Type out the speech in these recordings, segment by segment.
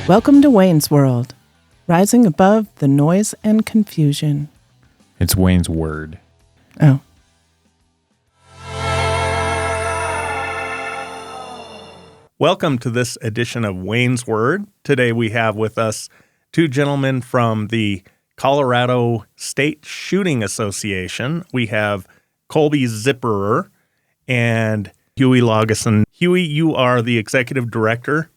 Welcome to Wayne's World, rising above the noise and confusion. It's Wayne's Word. Oh. Welcome to this edition of Wayne's Word. Today we have with us two gentlemen from the Colorado State Shooting Association. We have Kolby Zipperer and Huey Laugesen. Huey, you are the executive director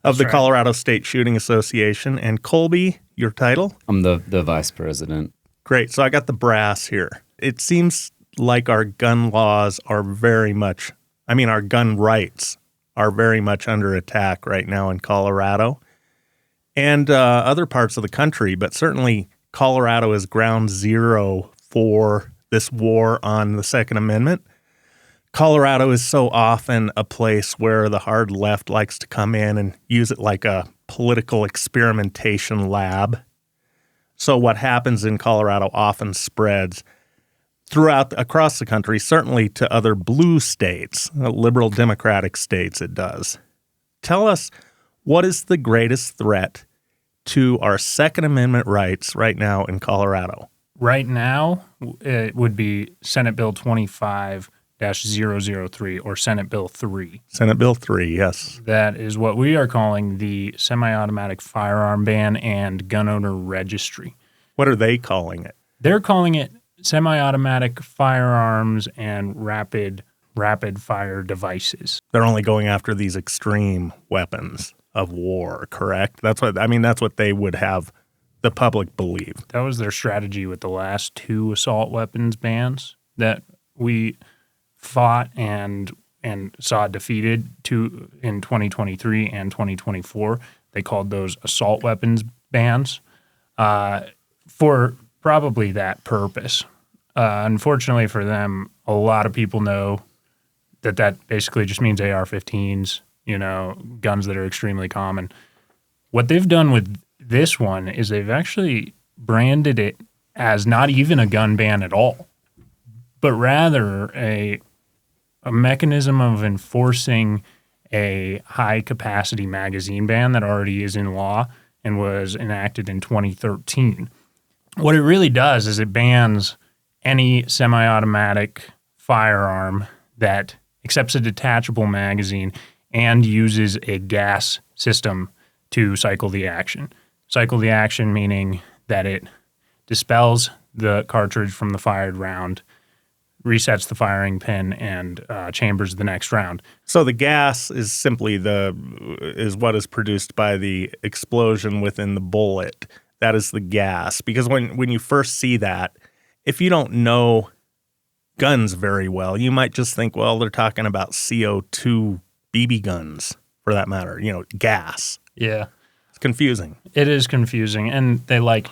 of the Colorado State Shooting Association. And Kolby, your title? I'm the vice president. Great. So I got the brass here. It seems like our gun laws are our gun rights are very much under attack right now in Colorado and other parts of the country, but certainly Colorado is ground zero for this war on the Second Amendment. Colorado is so often a place where the hard left likes to come in and use it like a political experimentation lab. So what happens in Colorado often spreads across the country, certainly to other blue states, liberal democratic states it does. Tell us, what is the greatest threat to our Second Amendment rights right now in Colorado? Right now, it would be Senate Bill 25-003 or Senate Bill 3. Senate Bill 3, yes. That is what we are calling the semi-automatic firearm ban and gun owner registry. What are they calling it? They're calling it semi-automatic firearms and rapid fire devices. They're only going after these extreme weapons of war, correct? That's what they would have the public believe. That was their strategy with the last two assault weapons bans that we fought and saw defeated in 2023 and 2024. They called those assault weapons bans for probably that purpose. Unfortunately for them, a lot of people know that basically just means AR-15s, guns that are extremely common. What they've done with this one is they've actually branded it as not even a gun ban at all, but rather a mechanism of enforcing a high-capacity magazine ban that already is in law and was enacted in 2013. What it really does is it bans any semi-automatic firearm that accepts a detachable magazine and uses a gas system to cycle the action. Cycle the action meaning that it dispels the cartridge from the fired round, resets the firing pin, and chambers the next round. So the gas is simply is what is produced by the explosion within the bullet. That is the gas. Because when you first see that, if you don't know guns very well, you might just think, well, they're talking about CO2 BB guns, for that matter. Gas. Yeah. It's confusing. It is confusing, and they like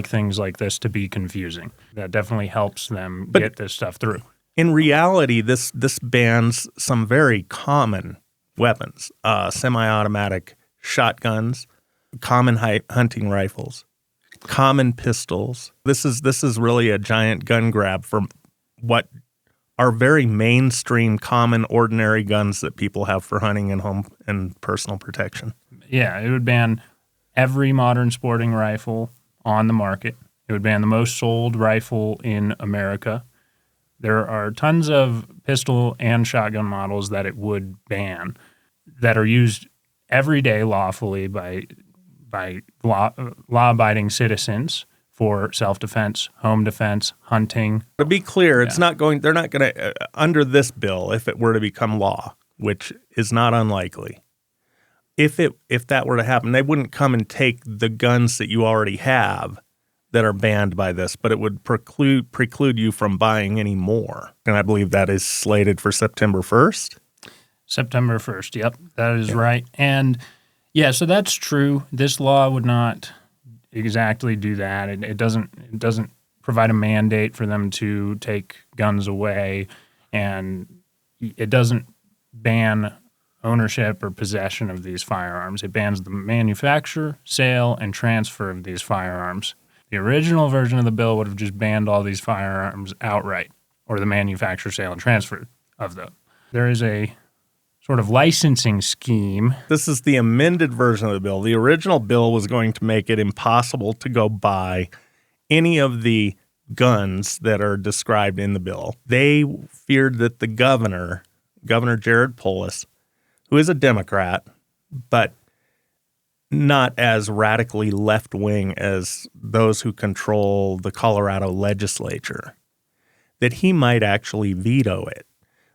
things like this to be confusing. That definitely helps them get this stuff through. In reality, this bans some very common weapons, semi-automatic shotguns, common hunting rifles, common pistols. This is really a giant gun grab for what are very mainstream, common, ordinary guns that people have for hunting and home and personal protection. Yeah, it would ban every modern sporting rifle on the market. It would ban the most sold rifle in America. There are tons of pistol and shotgun models that it would ban that are used every day lawfully by law-abiding citizens for self-defense, home defense, hunting. To be clear, they're not going to, under this bill, if it were to become law, which is not unlikely, if that were to happen, they wouldn't come and take the guns that you already have that are banned by this, but it would preclude you from buying any more. And I believe that is slated for September 1st? September 1st, yep, that is right. And yeah, so that's true. This law would not exactly do that. It doesn't provide a mandate for them to take guns away, and it doesn't ban ownership or possession of these firearms. It bans the manufacture, sale, and transfer of these firearms. The original version of the bill would have just banned all these firearms outright, or the manufacture, sale, and transfer of them. There is a sort of licensing scheme. This is the amended version of the bill. The original bill was going to make it impossible to go buy any of the guns that are described in the bill. They feared that the Governor Jared Polis, who is a Democrat, but not as radically left-wing as those who control the Colorado Legislature, that he might actually veto it.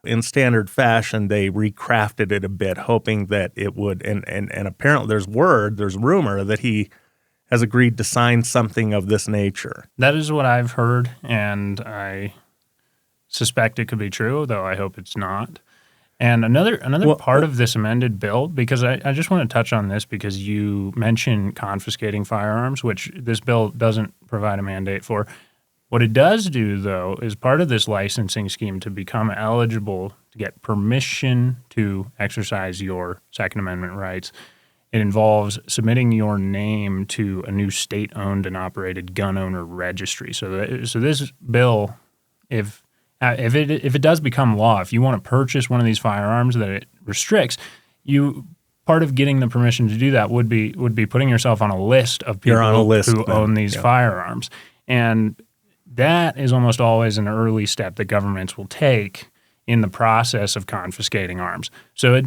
In standard fashion, they recrafted it a bit, hoping that it would, and apparently there's rumor that he has agreed to sign something of this nature. That is what I've heard, and I suspect it could be true, though I hope it's not. And another part of this amended bill, because I just want to touch on this because you mentioned confiscating firearms, which this bill doesn't provide a mandate for. What it does do, though, is part of this licensing scheme to become eligible to get permission to exercise your Second Amendment rights. It involves submitting your name to a new state-owned and operated gun owner registry. So this bill, if it does become law, if you want to purchase one of these firearms that it restricts, part of getting the permission to do that would be putting yourself on a list of people who own these firearms. And that is almost always an early step that governments will take in the process of confiscating arms. So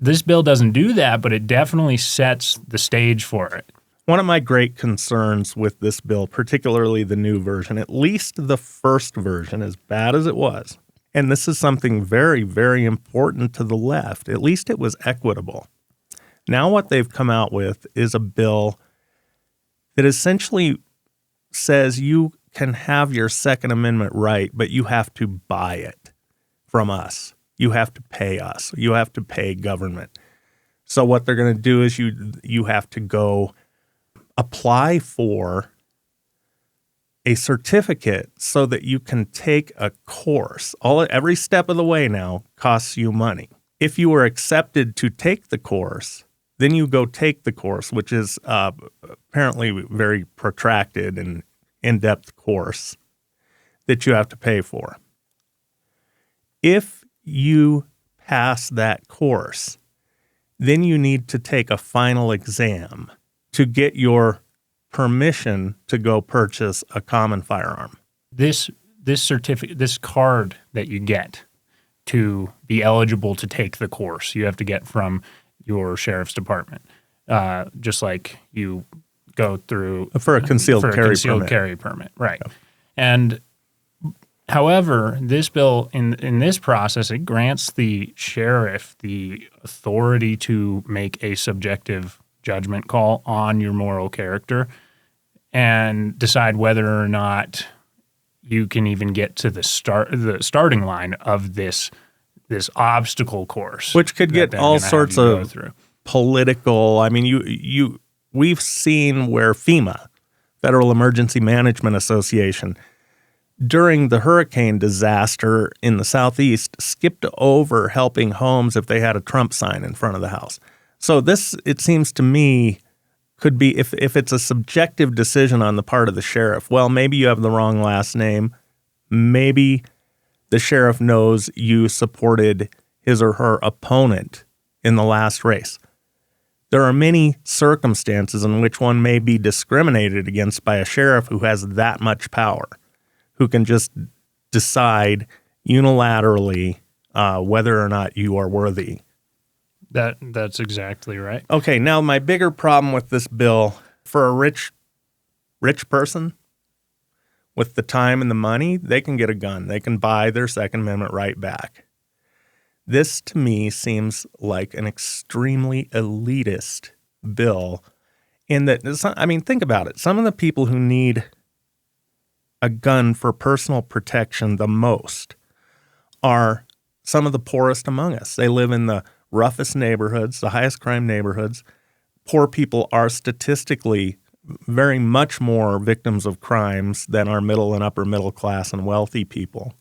this bill doesn't do that, but it definitely sets the stage for it. One of my great concerns with this bill, particularly the new version, at least the first version, as bad as it was, and this is something very, very important to the left, at least it was equitable. Now what they've come out with is a bill that essentially says you can have your Second Amendment right, but you have to buy it from us. You have to pay us. You have to pay government. So what they're going to do is you have to go apply for a certificate so that you can take a course. Every step of the way now costs you money. If you were accepted to take the course, then you go take the course, which is apparently very protracted and in-depth course that you have to pay for. If you pass that course, then you need to take a final exam to get your permission to go purchase a common firearm. This certificate, this card that you get to be eligible to take the course, you have to get from your sheriff's department, just like you go through for a concealed carry permit, right? Yep. And however, this bill in this process, it grants the sheriff the authority to make a subjective judgment call on your moral character and decide whether or not you can even get to the starting line of this obstacle course, which could get all sorts of political. I mean, we've seen where FEMA, Federal Emergency Management Association, during the hurricane disaster in the Southeast, skipped over helping homes if they had a Trump sign in front of the house. So this, it seems to me, could be, if it's a subjective decision on the part of the sheriff, well, maybe you have the wrong last name. Maybe the sheriff knows you supported his or her opponent in the last race. There are many circumstances in which one may be discriminated against by a sheriff who has that much power, who can just decide unilaterally whether or not you are worthy. That's exactly right. Okay, now my bigger problem with this bill, for a rich person with the time and the money, they can get a gun. They can buy their Second Amendment right back. This, to me, seems like an extremely elitist bill in that, I mean, think about it. Some of the people who need a gun for personal protection the most are some of the poorest among us. They live in the roughest neighborhoods, the highest crime neighborhoods. Poor people are statistically very much more victims of crimes than our middle and upper middle class and wealthy people.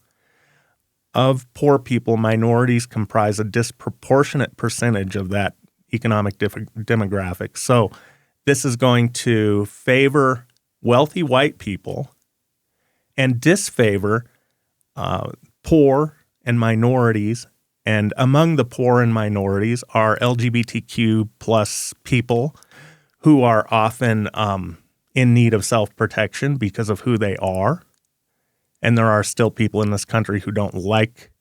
Of poor people, minorities comprise a disproportionate percentage of that economic demographic. So this is going to favor wealthy white people and disfavor poor and minorities And among the poor and minorities are LGBTQ plus people who are often in need of self-protection because of who they are. And there are still people in this country who don't like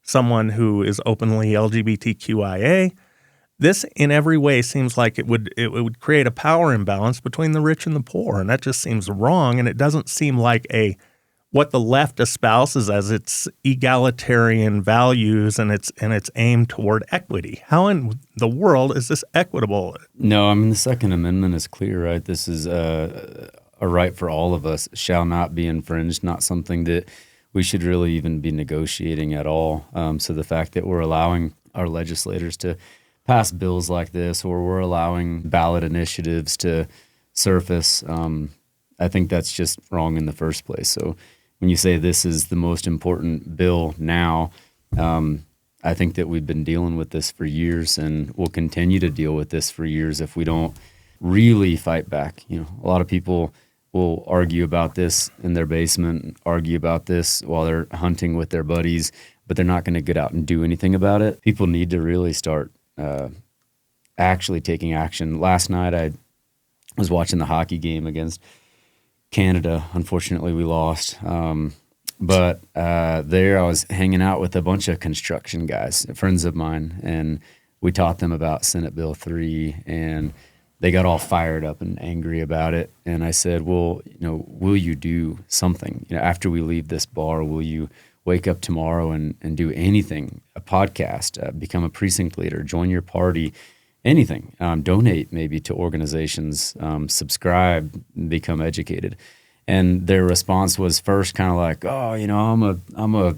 someone who is openly LGBTQIA. This, in every way, seems like it would create a power imbalance between the rich and the poor, and that just seems wrong. And it doesn't seem like what the left espouses as its egalitarian values and its aim toward equity. How in the world is this equitable? No, I mean, the Second Amendment is clear, right? This is a right for all of us, shall not be infringed, not something that we should really even be negotiating at all. So the fact that we're allowing our legislators to pass bills like this, or we're allowing ballot initiatives to surface, I think that's just wrong in the first place. So when you say this is the most important bill now, I think that we've been dealing with this for years, and we'll continue to deal with this for years if we don't really fight back. You know, a lot of people will argue about this in their basement, argue about this while they're hunting with their buddies, but they're not going to get out and do anything about it. People need to really start actually taking action. Last night I was watching the hockey game against Canada. Unfortunately, we lost. But there I was hanging out with a bunch of construction guys, friends of mine, and we taught them about Senate Bill 3, and they got all fired up and angry about it. And I said, well, you know, will you do something? You know, after we leave this bar, will you wake up tomorrow and do anything, a podcast, become a precinct leader, join your party, anything, donate maybe to organizations, subscribe, become educated. And their response was first kind of like, oh, you know, I'm a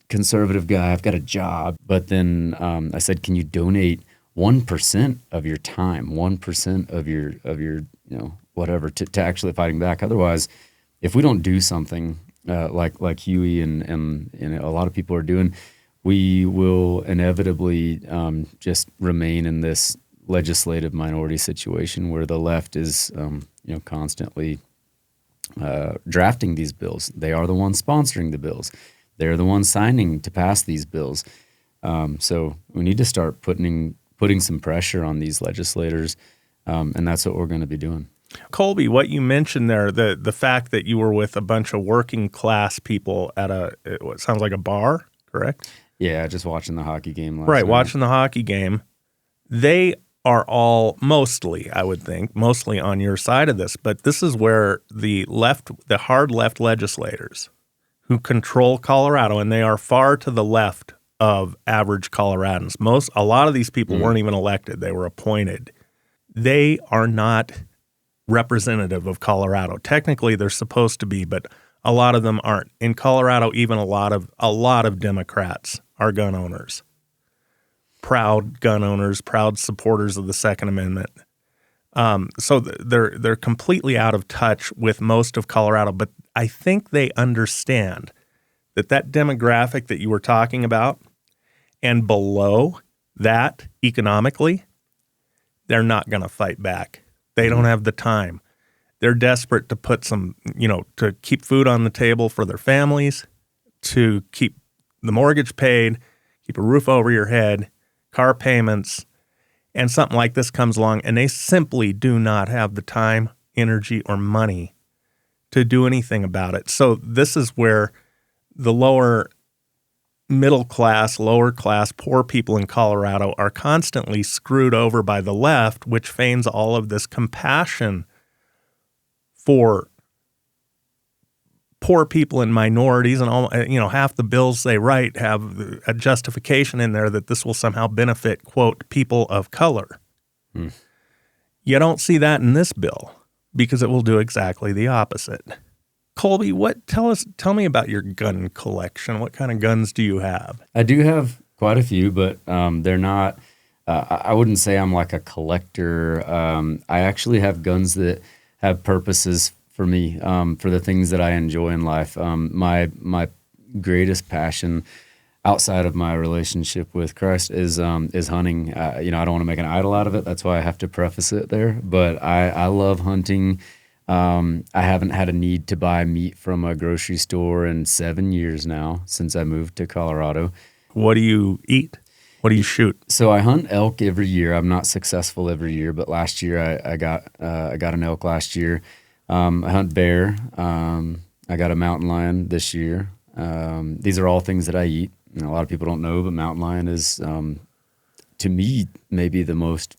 conservative guy, I've got a job. But then I said, can you donate 1% of your time, 1% of your you know, whatever to actually fighting back? Otherwise, if we don't do something like Huey and a lot of people are doing, we will inevitably just remain in this legislative minority situation where the left is you know, constantly drafting these bills. They are the ones sponsoring the bills. They're the ones signing to pass these bills. So we need to start putting some pressure on these legislators, and that's what we're going to be doing. Kolby, what you mentioned there, the fact that you were with a bunch of working class people at what sounds like a bar, correct? Yeah, just watching the hockey game last night. Right, watching the hockey game. They are all mostly, I would think, mostly on your side of this, but this is where the hard left legislators who control Colorado, and they are far to the left of average Coloradans. A lot of these people weren't even elected. They were appointed. They are not representative of Colorado. Technically, they're supposed to be, but a lot of them aren't. In Colorado, even a lot of Democrats are gun owners. Proud gun owners, proud supporters of the Second Amendment. So they're completely out of touch with most of Colorado, but I think they understand that demographic that you were talking about and below that economically, they're not going to fight back. They don't have the time. They're desperate to put some, to keep food on the table for their families, to keep the mortgage paid, keep a roof over your head, car payments, and something like this comes along, and they simply do not have the time, energy, or money to do anything about it. So this is where the lower middle class, lower class, poor people in Colorado are constantly screwed over by the left, which feigns all of this compassion for poor people and minorities, and all, half the bills they write have a justification in there that this will somehow benefit, quote, people of color. You don't see that in this bill because it will do exactly the opposite. Kolby, tell me about your gun collection. What kind of guns do you have? I do have quite a few, but they're not, I wouldn't say I'm like a collector. I actually have guns that have purposes for me, for the things that I enjoy in life. My greatest passion outside of my relationship with Christ is hunting. I don't want to make an idol out of it. That's why I have to preface it there. But I love hunting. I haven't had a need to buy meat from a grocery store in 7 years now since I moved to Colorado. What do you eat? What do you shoot? So I hunt elk every year. I'm not successful every year, but last year I got an elk last year. I hunt bear. I got a mountain lion this year. These are all things that I eat. A lot of people don't know, but mountain lion is, to me, maybe the most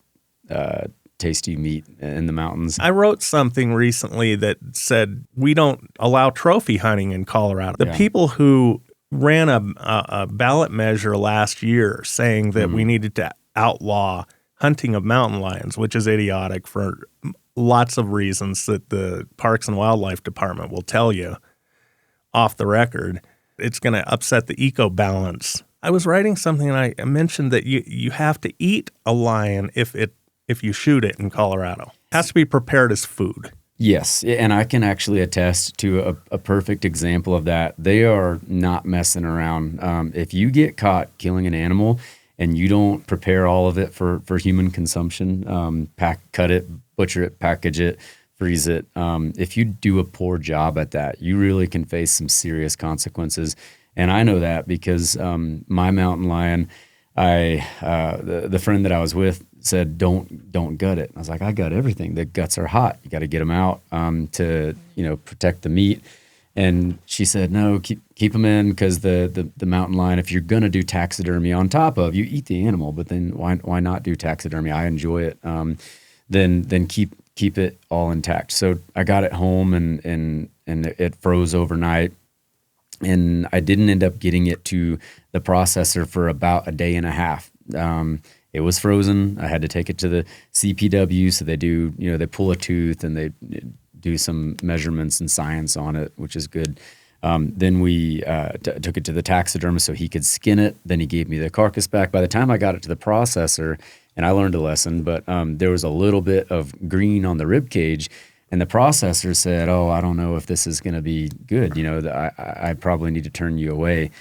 tasty meat in the mountains. I wrote something recently that said we don't allow trophy hunting in Colorado. The people who ran a ballot measure last year saying that we needed to outlaw hunting of mountain lions, which is idiotic for lots of reasons that the Parks and Wildlife Department will tell you off the record. It's going to upset the eco balance. I was writing something and I mentioned that you have to eat a lion if you shoot it in Colorado. It has to be prepared as food. Yes, and I can actually attest to a perfect example of that. They are not messing around. If you get caught killing an animal and you don't prepare all of it for human consumption, cut it, butcher it, package it, freeze it, if you do a poor job at that, you really can face some serious consequences. And I know that because my mountain lion, the friend that I was with said, don't gut it. I was like, I gut everything. The guts are hot. You got to get them out to protect the meat. And she said, no, keep them in because the mountain lion, if you're gonna do taxidermy on top of, you eat the animal, but then why not do taxidermy? I enjoy it. Then keep it all intact. So I got it home and it froze overnight. And I didn't end up getting it to the processor for about a day and a half. It was frozen. I had to take it to the CPW. So they do, they pull a tooth and they do some measurements and science on it, which is good. Then we took it to the taxidermist so he could skin it. Then he gave me the carcass back. By the time I got it to the processor, and I learned a lesson, but there was a little bit of green on the rib cage. And the processor said, oh, I don't know if this is going to be good. I probably need to turn you away.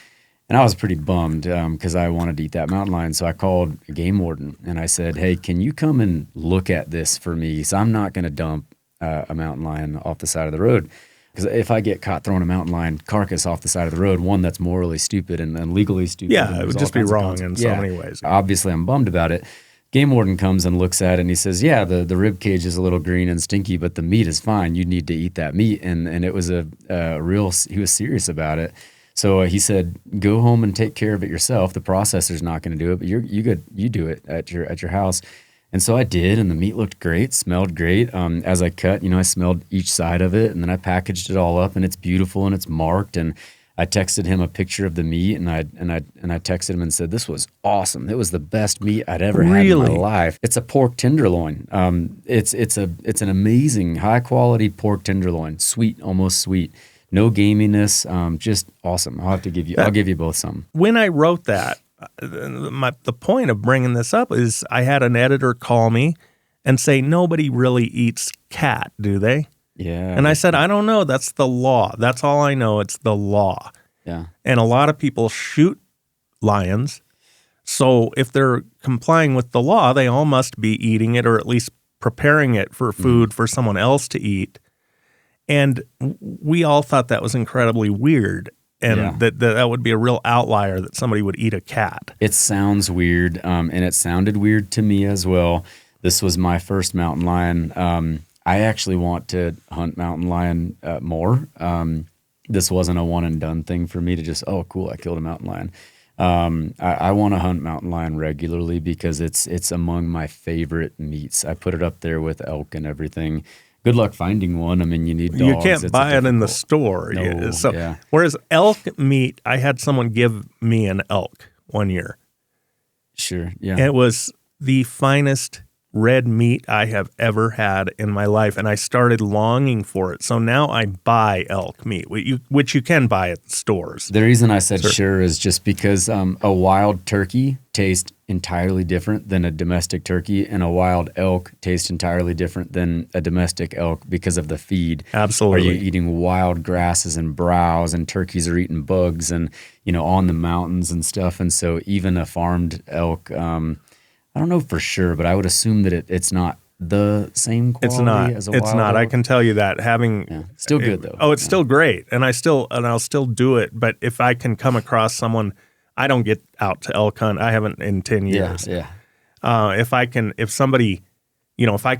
And I was pretty bummed because I wanted to eat that mountain lion. So I called a game warden and I said, hey, can you come and look at this for me? So I'm not going to dump a mountain lion off the side of the road. Because if I get caught throwing a mountain lion carcass off the side of the road, one, that's morally stupid and legally stupid. Yeah, it would just be wrong in so many ways. Obviously, I'm bummed about it. Game warden comes and looks at it and he says, yeah, the rib cage is a little green and stinky, but the meat is fine. You need to eat that meat. And it was he was serious about it. So he said, go home and take care of it yourself. The processor's not going to do it, but you do it at your house. And so I did, and the meat looked great, smelled great. As I cut, I smelled each side of it, and then I packaged it all up, and it's beautiful and it's marked. And I texted him a picture of the meat, and I texted him and said, this was awesome. It was the best meat I'd ever had in my life. It's a pork tenderloin. It's an amazing high quality pork tenderloin, sweet, almost sweet. No gaminess, just awesome. I'll give you both some. When I wrote that, the point of bringing this up is I had an editor call me and say, nobody really eats cat, do they? Yeah. And I said, I don't know. That's the law. That's all I know. It's the law. Yeah. And a lot of people shoot lions. So if they're complying with the law, they all must be eating it or at least preparing it for food for someone else to eat. And we all thought that was incredibly weird and that would be a real outlier that somebody would eat a cat. It sounds weird, and it sounded weird to me as well. This was my first mountain lion. I actually want to hunt mountain lion more. This wasn't a one and done thing for me to just, oh, cool, I killed a mountain lion. I want to hunt mountain lion regularly because it's among my favorite meats. I put it up there with elk and everything. Good luck finding one. I mean, you need dogs. You can't buy it in the store. No, Whereas elk meat, I had someone give me an elk one year. Sure, yeah. It was the finest red meat I have ever had in my life, and I started longing for it. So now I buy elk meat, which you can buy at the stores. The reason I said sure is just because a wild turkey tastes entirely different than a domestic turkey, and a wild elk tastes entirely different than a domestic elk because of the feed. Absolutely. Are you eating wild grasses and browse, and turkeys are eating bugs and, on the mountains and stuff. And so even a farmed elk, I don't know for sure, but I would assume that it's not the same quality as a wild It's not. elk. I can tell you that. Still good though. Oh, it's still great, and I'll still do it. But if I can come across someone, I don't get out to elk hunt. I haven't in 10 years. Yeah. If I can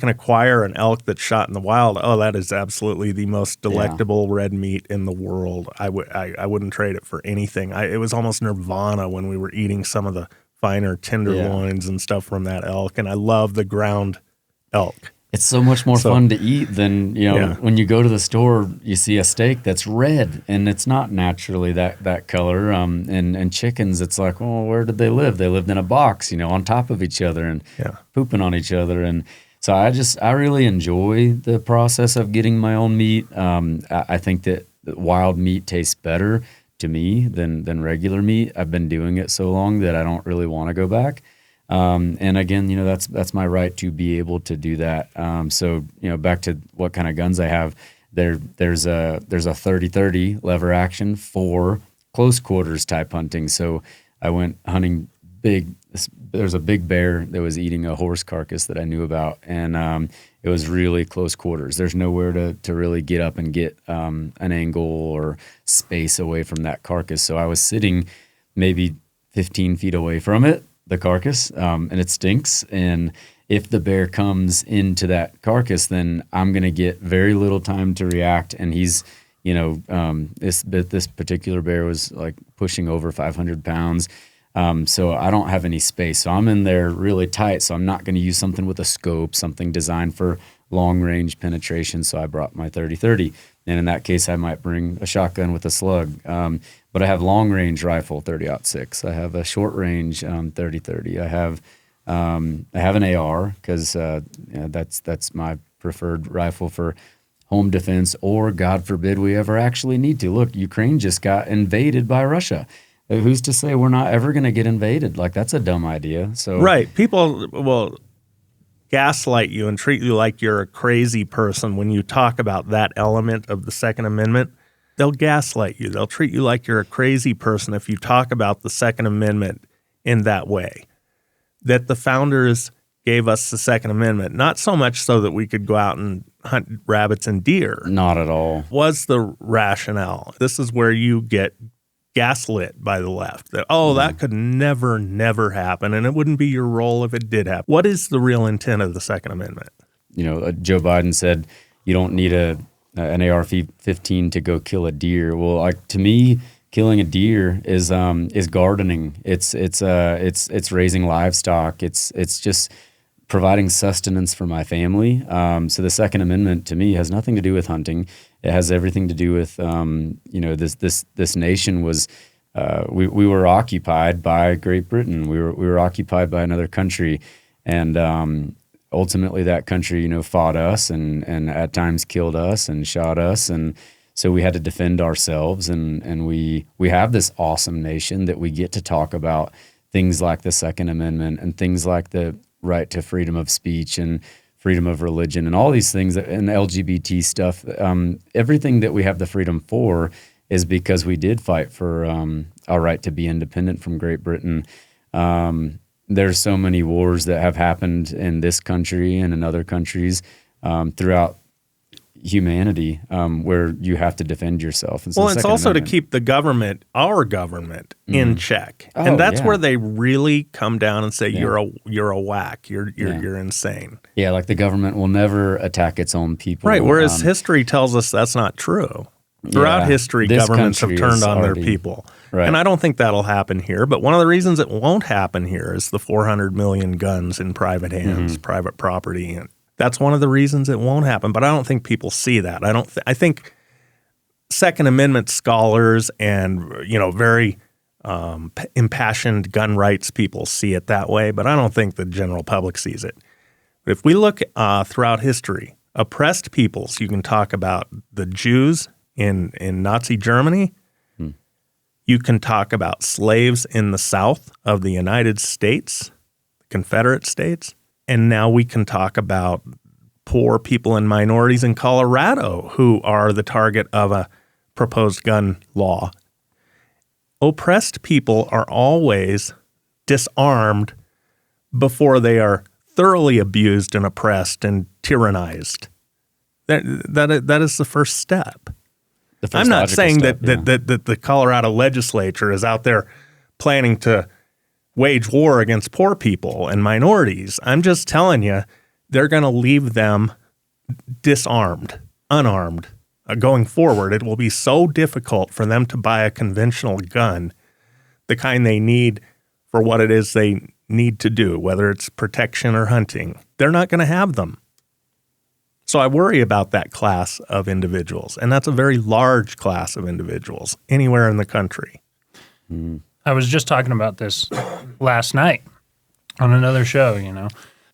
acquire an elk that's shot in the wild, that is absolutely the most delectable red meat in the world. I wouldn't trade it for anything. It was almost nirvana when we were eating some of the finer tenderloins and stuff from that elk, and I love the ground elk. It's so much more fun to eat than, when you go to the store, you see a steak that's red and it's not naturally that color. And chickens, it's like, well, where did they live? They lived in a box, on top of each other and pooping on each other. And so I really enjoy the process of getting my own meat. I think that wild meat tastes better to me than regular meat. I've been doing it so long that I don't really want to go back. And again, that's my right to be able to do that. So, back to what kind of guns I have, there's a 30-30 lever action for close quarters type hunting. So I went hunting there's a big bear that was eating a horse carcass that I knew about. And, it was really close quarters. There's nowhere to really get up and get, an angle or space away from that carcass. So I was sitting maybe 15 feet away from it, the carcass, and it stinks. And if the bear comes into that carcass, then I'm going to get very little time to react. And he's, this particular bear was like pushing over 500 pounds. So I don't have any space. So I'm in there really tight. So I'm not going to use something with a scope, something designed for long range penetration. So I brought my 30-30. And in that case, I might bring a shotgun with a slug. But I have long range rifle 30-06. I have a short range 30-30. I have an AR because that's my preferred rifle for home defense, or God forbid we ever actually need to. Look, Ukraine just got invaded by Russia. Who's to say we're not ever going to get invaded? Like, that's a dumb idea. So right, people will gaslight you and treat you like you're a crazy person when you talk about that element of the Second Amendment. They'll gaslight you. They'll treat you like you're a crazy person if you talk about the Second Amendment in that way. That the founders gave us the Second Amendment, not so much so that we could go out and hunt rabbits and deer. Not at all. Was the rationale. This is where you get gaslit by the left. That, that could never happen, and it wouldn't be your role if it did happen. What is the real intent of the Second Amendment? Joe Biden said you don't need an AR-15 to go kill a deer. Well, like, to me, killing a deer is gardening. It's raising livestock. It's just providing sustenance for my family. So the Second Amendment to me has nothing to do with hunting. It has everything to do with this nation was we were occupied by Great Britain. We were occupied by another country, and ultimately that country fought us and at times killed us and shot us, and so we had to defend ourselves. And we have this awesome nation that we get to talk about things like the Second Amendment and things like the right to freedom of speech and freedom of religion and all these things and LGBT stuff. Everything that we have the freedom for is because we did fight for our right to be independent from Great Britain. There's so many wars that have happened in this country and in other countries throughout humanity where you have you have to defend yourself. And so it's also to keep the government, our government, in check. And that's where they really come down and say, you're a whack, you're insane. Yeah, like the government will never attack its own people. Right, whereas history tells us that's not true. Throughout history, governments have turned on their people. Right. And I don't think that'll happen here. But one of the reasons it won't happen here is the 400 million guns in private hands, private property. And that's one of the reasons it won't happen. But I don't think people see that. I think Second Amendment scholars and very impassioned gun rights people see it that way. But I don't think the general public sees it. But if we look throughout history, oppressed peoples, you can talk about the Jews in Nazi Germany. You can talk about slaves in the South of the United States, the Confederate States. And now we can talk about poor people and minorities in Colorado who are the target of a proposed gun law. Oppressed people are always disarmed before they are thoroughly abused and oppressed and tyrannized. That is the first step. I'm not saying that the Colorado legislature is out there planning to wage war against poor people and minorities. I'm just telling you, they're going to leave them disarmed, unarmed. Going forward, it will be so difficult for them to buy a conventional gun, the kind they need for what it is they need to do, whether it's protection or hunting. They're not going to have them. So I worry about that class of individuals, and that's a very large class of individuals anywhere in the country. I was just talking about this last night on another show.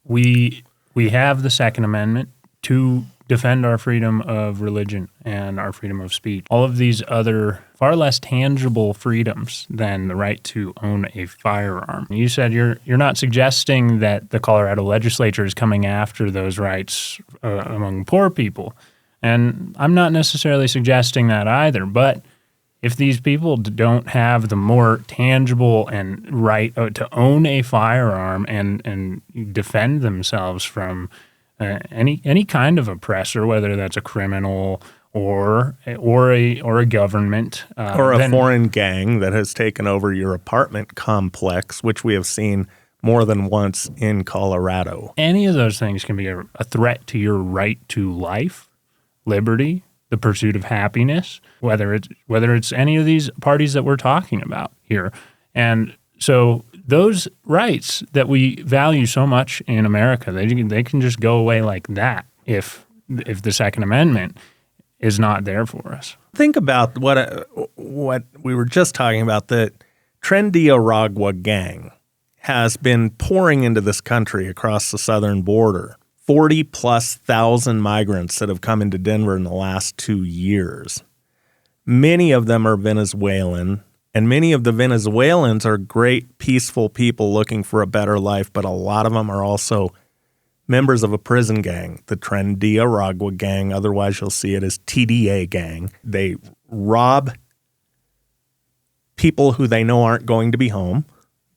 We have the Second Amendment to defend our freedom of religion and our freedom of speech. All of these other far less tangible freedoms than the right to own a firearm. You said you're not suggesting that the Colorado legislature is coming after those rights among poor people. And I'm not necessarily suggesting that either, but if these people don't have the more tangible and right to own a firearm and defend themselves from any kind of oppressor, whether that's a criminal or a government or a foreign gang that has taken over your apartment complex, which we have seen more than once in Colorado. Any of those things can be a threat to your right to life, liberty, the pursuit of happiness, whether it's any of these parties that we're talking about here. And so those rights that we value so much in America, they can just go away like that if the Second Amendment is not there for us. Think about what we were just talking about. The Trendiaragua gang has been pouring into this country across the southern border. 40,000+ migrants that have come into Denver in the last 2 years. Many of them are Venezuelan. And many of the Venezuelans are great, peaceful people looking for a better life, but a lot of them are also members of a prison gang, the Trendiaragua gang. Otherwise, you'll see it as TDA gang. They rob people who they know aren't going to be home.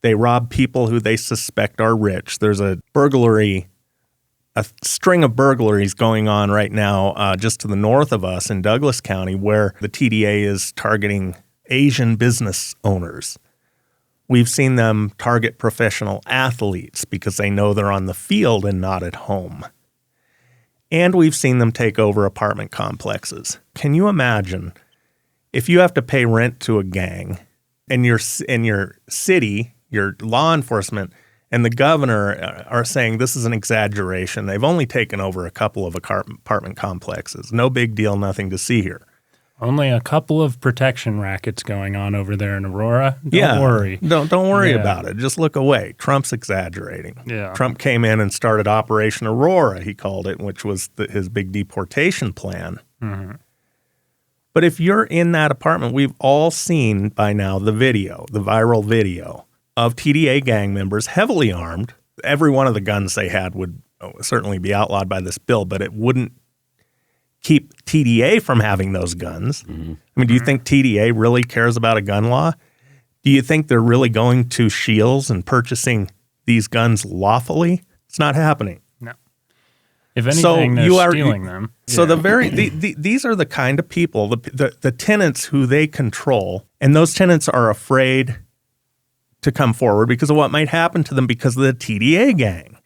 They rob people who they suspect are rich. There's a string of burglaries going on right now just to the north of us in Douglas County, where the TDA is targeting Asian business owners. We've seen them target professional athletes because they know they're on the field and not at home. And we've seen them take over apartment complexes. Can you imagine if you have to pay rent to a gang and your city, your law enforcement, and the governor are saying this is an exaggeration. They've only taken over a couple of apartment complexes. No big deal, nothing to see here. Only a couple of protection rackets going on over there in Aurora. Don't worry. Don't worry about it. Just look away. Trump's exaggerating. Yeah. Trump came in and started Operation Aurora, he called it, which was his big deportation plan. Mm-hmm. But if you're in that apartment, we've all seen by now the viral video of TDA gang members heavily armed. Every one of the guns they had would certainly be outlawed by this bill, but it wouldn't keep TDA from having those guns. Mm-hmm. I mean, do you think TDA really cares about a gun law? Do you think they're really going to Shields and purchasing these guns lawfully? It's not happening. No. If anything, they're stealing them. So these are the kind of people, the tenants who they control, and those tenants are afraid to come forward because of what might happen to them because of the TDA gang.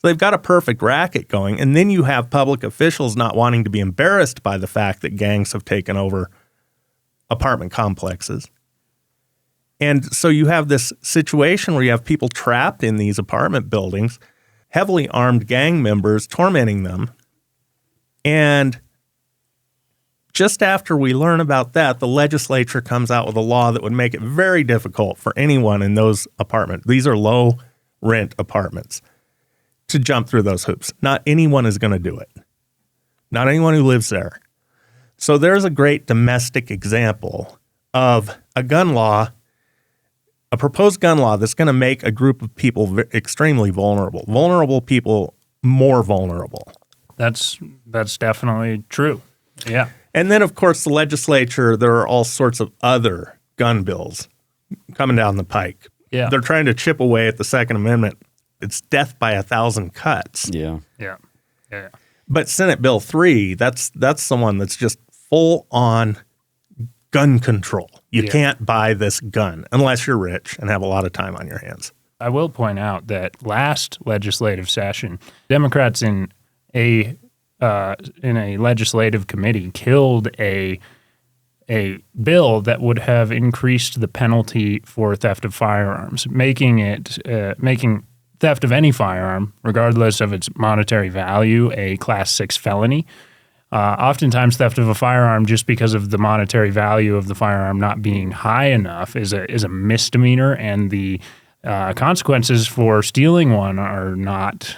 So they've got a perfect racket going, and then you have public officials not wanting to be embarrassed by the fact that gangs have taken over apartment complexes. And so you have this situation where you have people trapped in these apartment buildings, heavily armed gang members tormenting them. And just after we learn about that, the legislature comes out with a law that would make it very difficult for anyone in those apartments. These are low rent apartments. To jump through those hoops. Not anyone is going to do it. Not anyone who lives there. So there's a great domestic example of a gun law, a proposed gun law that's going to make a group of people extremely vulnerable. Vulnerable people more vulnerable. That's definitely true. Yeah. And then, of course, the legislature, there are all sorts of other gun bills coming down the pike. Yeah. They're trying to chip away at the Second Amendment. It's death by 1,000 cuts. Yeah. But Senate Bill 3, that's the one that's just full on gun control. You can't buy this gun unless you're rich and have a lot of time on your hands. I will point out that last legislative session, Democrats in a legislative committee killed a bill that would have increased the penalty for theft of firearms, making theft of any firearm, regardless of its monetary value, a Class 6 felony. Oftentimes, theft of a firearm just because of the monetary value of the firearm not being high enough is a misdemeanor, and the consequences for stealing one are not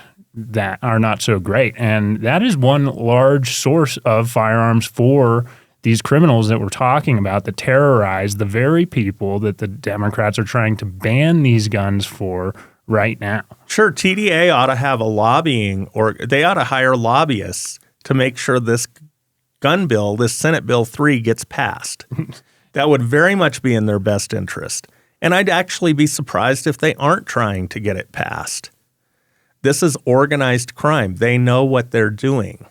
so great. And that is one large source of firearms for these criminals that we're talking about that terrorize the very people that the Democrats are trying to ban these guns for right now. Sure, TDA ought to have a lobbying, or they ought to hire lobbyists to make sure this gun bill, this Senate Bill 3, gets passed. That would very much be in their best interest. And I'd actually be surprised if they aren't trying to get it passed. This is organized crime. They know what they're doing.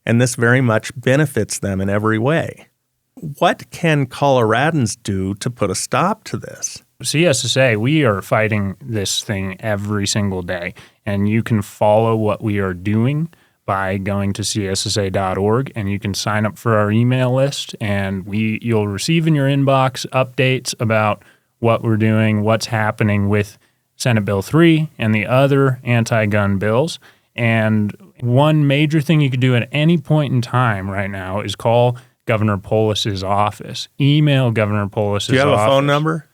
And this very much benefits them in every way. What can Coloradans do to put a stop to this? CSSA, we are fighting this thing every single day. And you can follow what we are doing by going to CSSA.org, and you can sign up for our email list, and you'll receive in your inbox updates about what we're doing, what's happening with Senate Bill 3 and the other anti-gun bills. And one major thing you can do at any point in time right now is call Governor Polis's office. Email Governor Polis's office. Do you have a phone number?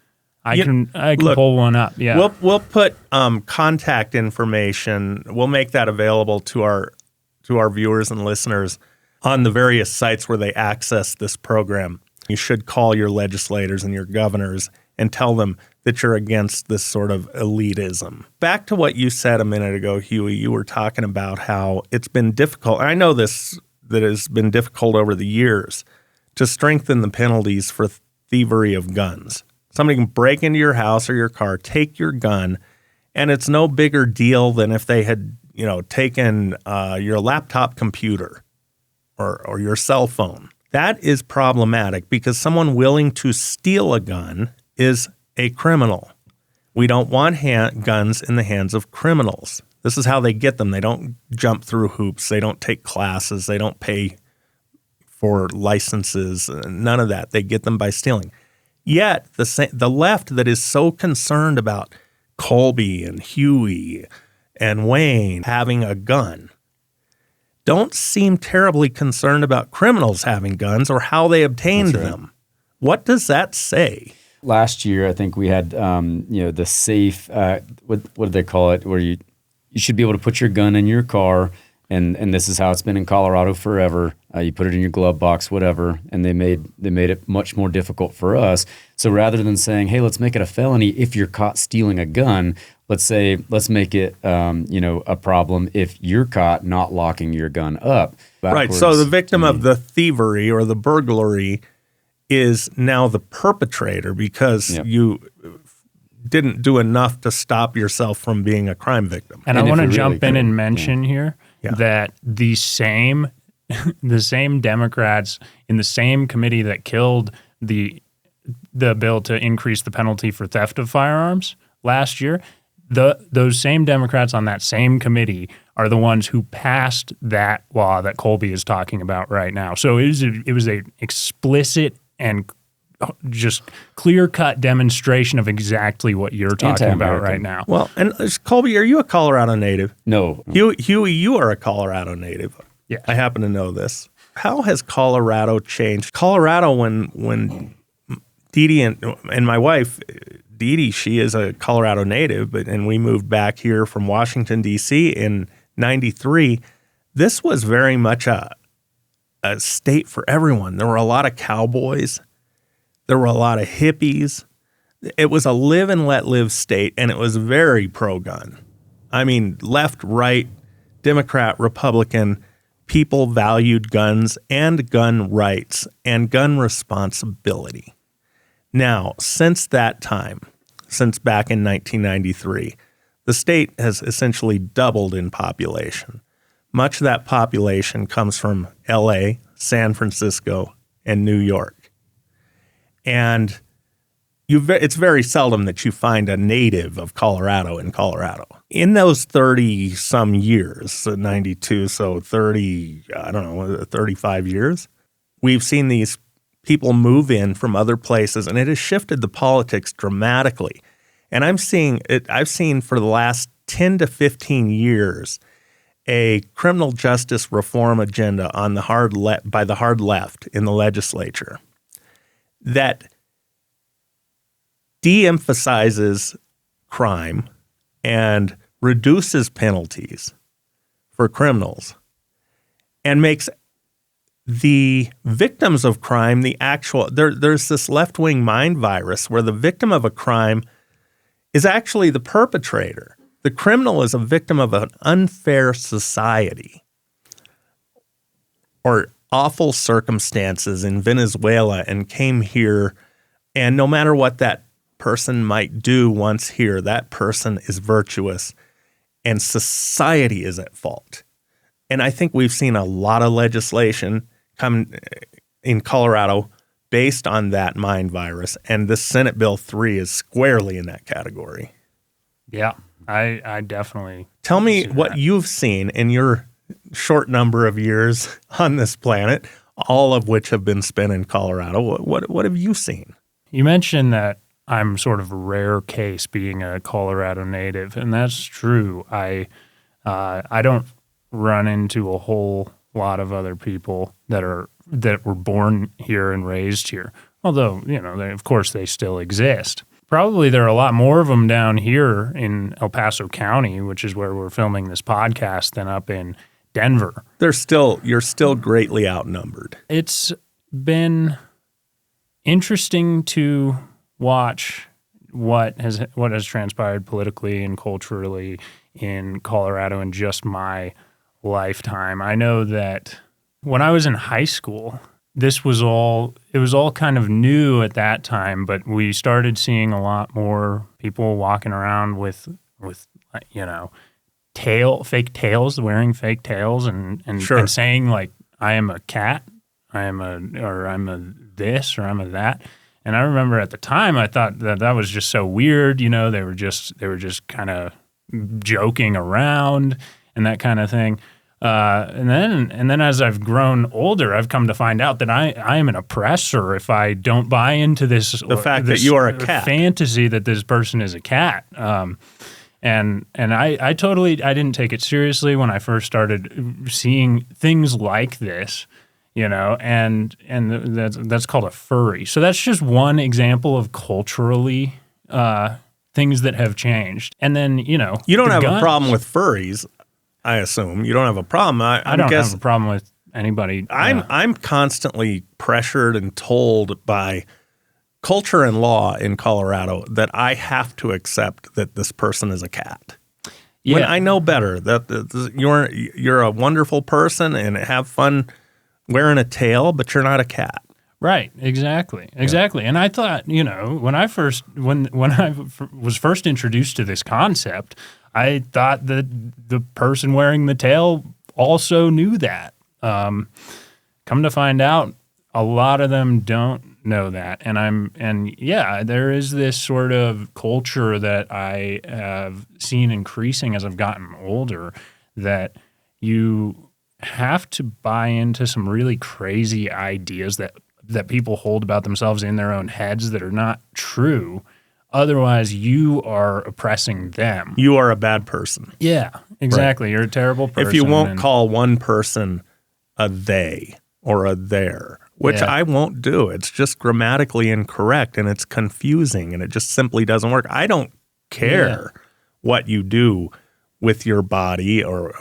I can pull one up. Yeah. We'll put contact information. We'll make that available to our viewers and listeners on the various sites where they access this program. You should call your legislators and your governors and tell them that you're against this sort of elitism. Back to what you said a minute ago, Huey, you were talking about how it's been difficult. I know that has been difficult over the years to strengthen the penalties for thievery of guns. Somebody can break into your house or your car, take your gun, and it's no bigger deal than if they had, taken your laptop computer or your cell phone. That is problematic because someone willing to steal a gun is a criminal. We don't want guns in the hands of criminals. This is how they get them. They don't jump through hoops. They don't take classes. They don't pay for licenses. None of that. They get them by stealing. Yet the left that is so concerned about Kolby and Huey and Wayne having a gun don't seem terribly concerned about criminals having guns or how they obtained them. What does that say? Last year, I think we had, the safe, what do they call it, where you should be able to put your gun in your car, and this is how it's been in Colorado forever. You put it in your glove box, whatever, and they made it much more difficult for us. So rather than saying, hey, let's make it a felony if you're caught stealing a gun, let's make it, a problem if you're caught not locking your gun up. Right. So the victim of the thievery or the burglary is now the perpetrator because you didn't do enough to stop yourself from being a crime victim. And I want to jump in and mention here that the same Democrats in the same committee that killed the bill to increase the penalty for theft of firearms last year, those same Democrats on that same committee are the ones who passed that law that Kolby is talking about right now. So it was a explicit and just clear-cut demonstration of exactly what you're talking about right now. Well, and Kolby, are you a Colorado native? No. Huey, you are a Colorado native. Yeah. I happen to know this. How has Colorado changed? Colorado, when Dee Dee and my wife, Dee Dee, she is a Colorado native, and we moved back here from Washington, D.C. in 93. This was very much a state for everyone. There were a lot of cowboys. There were a lot of hippies. It was a live and let live state, and it was very pro-gun. I mean, left, right, Democrat, Republican, people valued guns and gun rights and gun responsibility. Now, since that time, since back in 1993, the state has essentially doubled in population. Much of that population comes from L.A., San Francisco, and New York. And it's very seldom that you find a native of Colorado in Colorado. In those 30-some years, 92, so 35 years, we've seen these people move in from other places, and it has shifted the politics dramatically. And I've seen for the last 10 to 15 years a criminal justice reform agenda on by the hard left in the legislature that de-emphasizes crime and reduces penalties for criminals and makes the victims of crime there's this left-wing mind virus where the victim of a crime is actually the perpetrator. The criminal is a victim of an unfair society or awful circumstances in Venezuela and came here, and no matter what that person might do once here, that person is virtuous and society is at fault. And I think we've seen a lot of legislation come in Colorado based on that mind virus, and this Senate Bill 3 is squarely in that category. Yeah, I definitely Tell me what you've seen in your short number of years on this planet, all of which have been spent in Colorado. What have you seen? You mentioned that I'm sort of a rare case being a Colorado native, and that's true. I don't run into a whole lot of other people that were born here and raised here, although, of course they still exist. Probably there are a lot more of them down here in El Paso County, which is where we're filming this podcast, than up in Denver. You're still greatly outnumbered. It's been interesting to watch what has transpired politically and culturally in Colorado in just my lifetime. I know that when I was in high school, it was all kind of new at that time, but we started seeing a lot more people walking around with fake tails, wearing fake tails and saying like, I am a cat, I'm a this, or I'm a that. And I remember at the time I thought that was just so weird, they were just kind of joking around and that kind of thing. And then as I've grown older, I've come to find out that I am an oppressor if I don't buy into the fact that you are a cat fantasy that this person is a cat. And I didn't take it seriously when I first started seeing things like this, and that's called a furry. So that's just one example of culturally things that have changed. And then you don't have a problem with furries. I assume you don't have a problem. I don't have a problem with anybody. I'm constantly pressured and told by culture and law in Colorado that I have to accept that this person is a cat. Yeah. When I know better that you're a wonderful person and have fun wearing a tail, but you're not a cat. Right. Exactly. And I thought, when I was first introduced to this concept, I thought that the person wearing the tail also knew that. Come to find out, a lot of them don't know that. And there is this sort of culture that I have seen increasing as I've gotten older, that you have to buy into some really crazy ideas that people hold about themselves in their own heads that are not true. Otherwise, you are oppressing them. You are a bad person. Yeah, exactly. Right. You're a terrible person. If you won't call one person a they or a their, which I won't do. It's just grammatically incorrect, and it's confusing, and it just simply doesn't work. I don't care what you do with your body or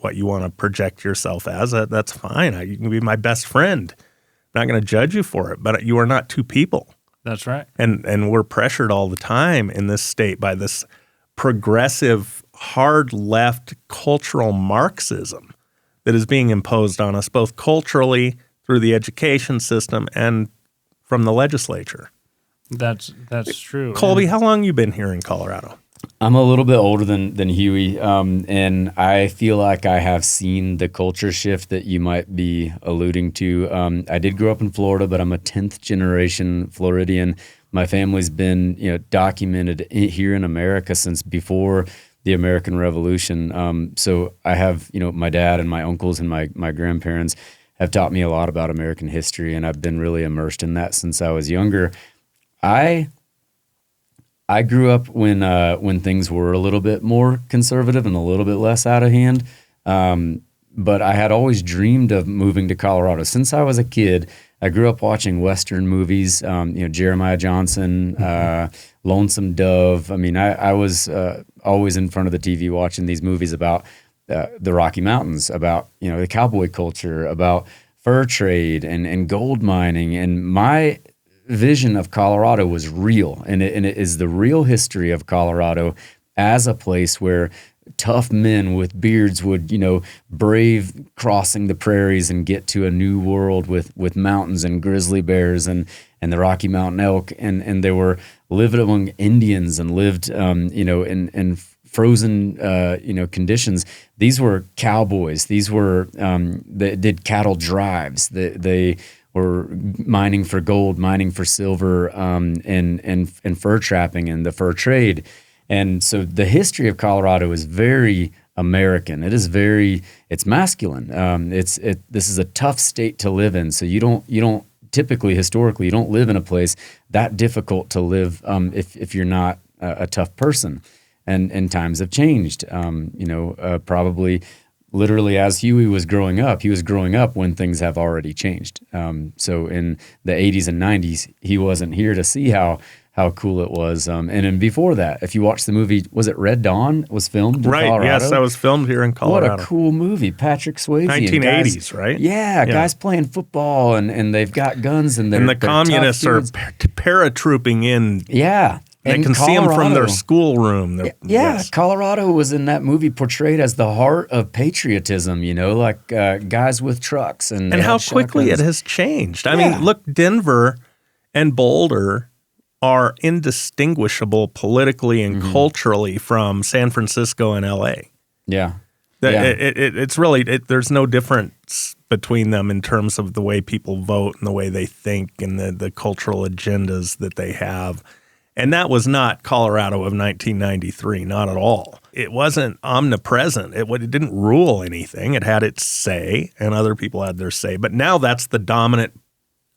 what you want to project yourself as. That's fine. You can be my best friend. I'm not going to judge you for it, but you are not two people. That's right. And we're pressured all the time in this state by this progressive, hard left cultural Marxism that is being imposed on us both culturally through the education system and from the legislature. That's true. Kolby, how long you been here in Colorado? I'm a little bit older than Huey, and I feel like I have seen the culture shift that you might be alluding to. I did grow up in Florida, but I'm a 10th generation Floridian. My family's been, documented here in America since before the American Revolution. So I have, my dad and my uncles and my grandparents have taught me a lot about American history, and I've been really immersed in that since I was younger. I grew up when things were a little bit more conservative and a little bit less out of hand. But I had always dreamed of moving to Colorado. Since I was a kid, I grew up watching Western movies, Jeremiah Johnson, Lonesome Dove. I mean, I was always in front of the TV watching these movies about the Rocky Mountains, about, the cowboy culture, about fur trade and gold mining. And my vision of Colorado was real, and it is the real history of Colorado as a place where tough men with beards would, brave crossing the prairies and get to a new world with mountains and grizzly bears and the Rocky Mountain elk, and they were lived among Indians and lived, in frozen, conditions. These were cowboys. These were they did cattle drives. They were mining for gold, mining for silver, and fur trapping and the fur trade. And so the history of Colorado is very American. It's masculine. This is a tough state to live in. So you don't typically, historically, you don't live in a place that difficult to live if you're not a tough person. And times have changed. Probably literally as Huey was growing up, he was growing up when things have already changed. So in the 80s and 90s, he wasn't here to see how cool it was. And then before that, if you watch the movie, was it Red Dawn? Was filmed in Colorado? Yes, that was filmed here in Colorado. What a cool movie. Patrick Swayze. 1980s, right? Yeah, guys playing football and they've got guns and they're communists are paratrooping in. Yeah. They can see them from their schoolroom. Colorado was in that movie portrayed as the heart of patriotism, like guys with trucks. And how quickly it has changed. I mean, look, Denver and Boulder are indistinguishable politically and culturally from San Francisco and L.A. Yeah. It's really, there's no difference between them in terms of the way people vote and the way they think and the cultural agendas that they have. And that was not Colorado of 1993, not at all. It wasn't omnipresent. It didn't rule anything. It had its say, and other people had their say. But now that's the dominant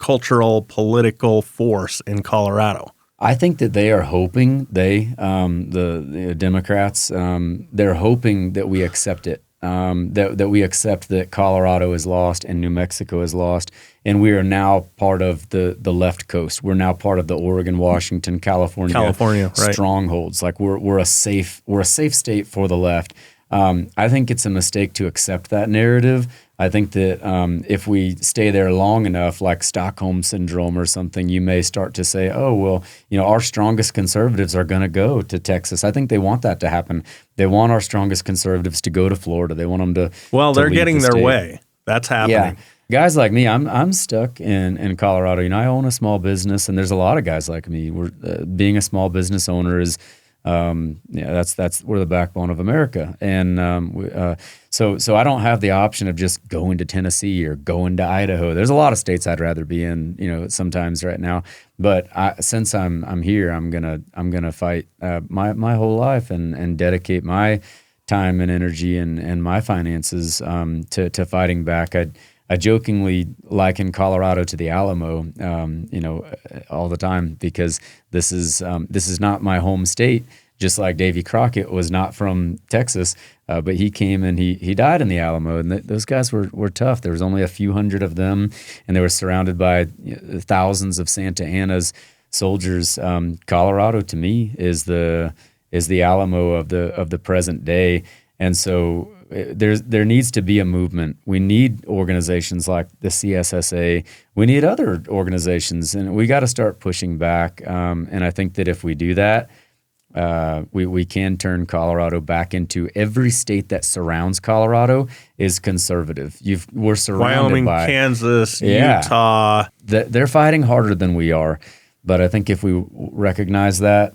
cultural, political force in Colorado. I think that they are hoping, the Democrats, they're hoping that we accept it, that we accept that Colorado is lost and New Mexico is lost, and we are now part of the left coast. We're now part of the Oregon, Washington, California right. strongholds. Like we're a safe state for the left. I think it's a mistake to accept that narrative. I think that if we stay there long enough, like Stockholm Syndrome or something, you may start to say, oh, well, our strongest conservatives are going to go to Texas. I think they want that to happen. They want our strongest conservatives to go to Florida. They want them to they're getting their way. That's happening. Yeah. Guys like me, I'm stuck in Colorado. I own a small business, and there's a lot of guys like me. Being a small business owner is we're the backbone of America, and so I don't have the option of just going to Tennessee or going to Idaho. There's a lot of states I'd rather be in, sometimes right now. But since I'm here, I'm gonna fight my whole life and dedicate my time and energy and my finances to fighting back. I jokingly liken Colorado to the Alamo, all the time, because this is not my home state. Just like Davy Crockett was not from Texas, but he came and he died in the Alamo, and those guys were tough. There was only a few hundred of them, and they were surrounded by thousands of Santa Anna's soldiers. Colorado, to me, is the Alamo of the present day, and so there needs to be a movement. We need organizations like the CSSA. We need other organizations, and we got to start pushing back. And I think that if we do that, we can turn Colorado back into every state that surrounds Colorado is conservative. We're surrounded Wyoming, by Kansas, Utah. They're fighting harder than we are. But I think if we recognize that,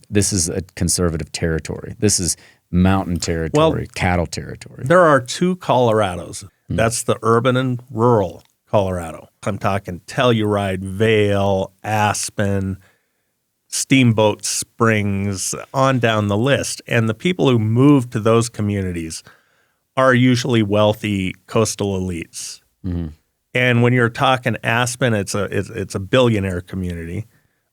this is a conservative territory. This is mountain territory, cattle territory. There are two Colorados. That's the urban and rural Colorado. I'm talking Telluride, Vail, Aspen, Steamboat Springs, on down the list. And the people who move to those communities are usually wealthy coastal elites. Mm-hmm. And when you're talking Aspen, it's a billionaire community.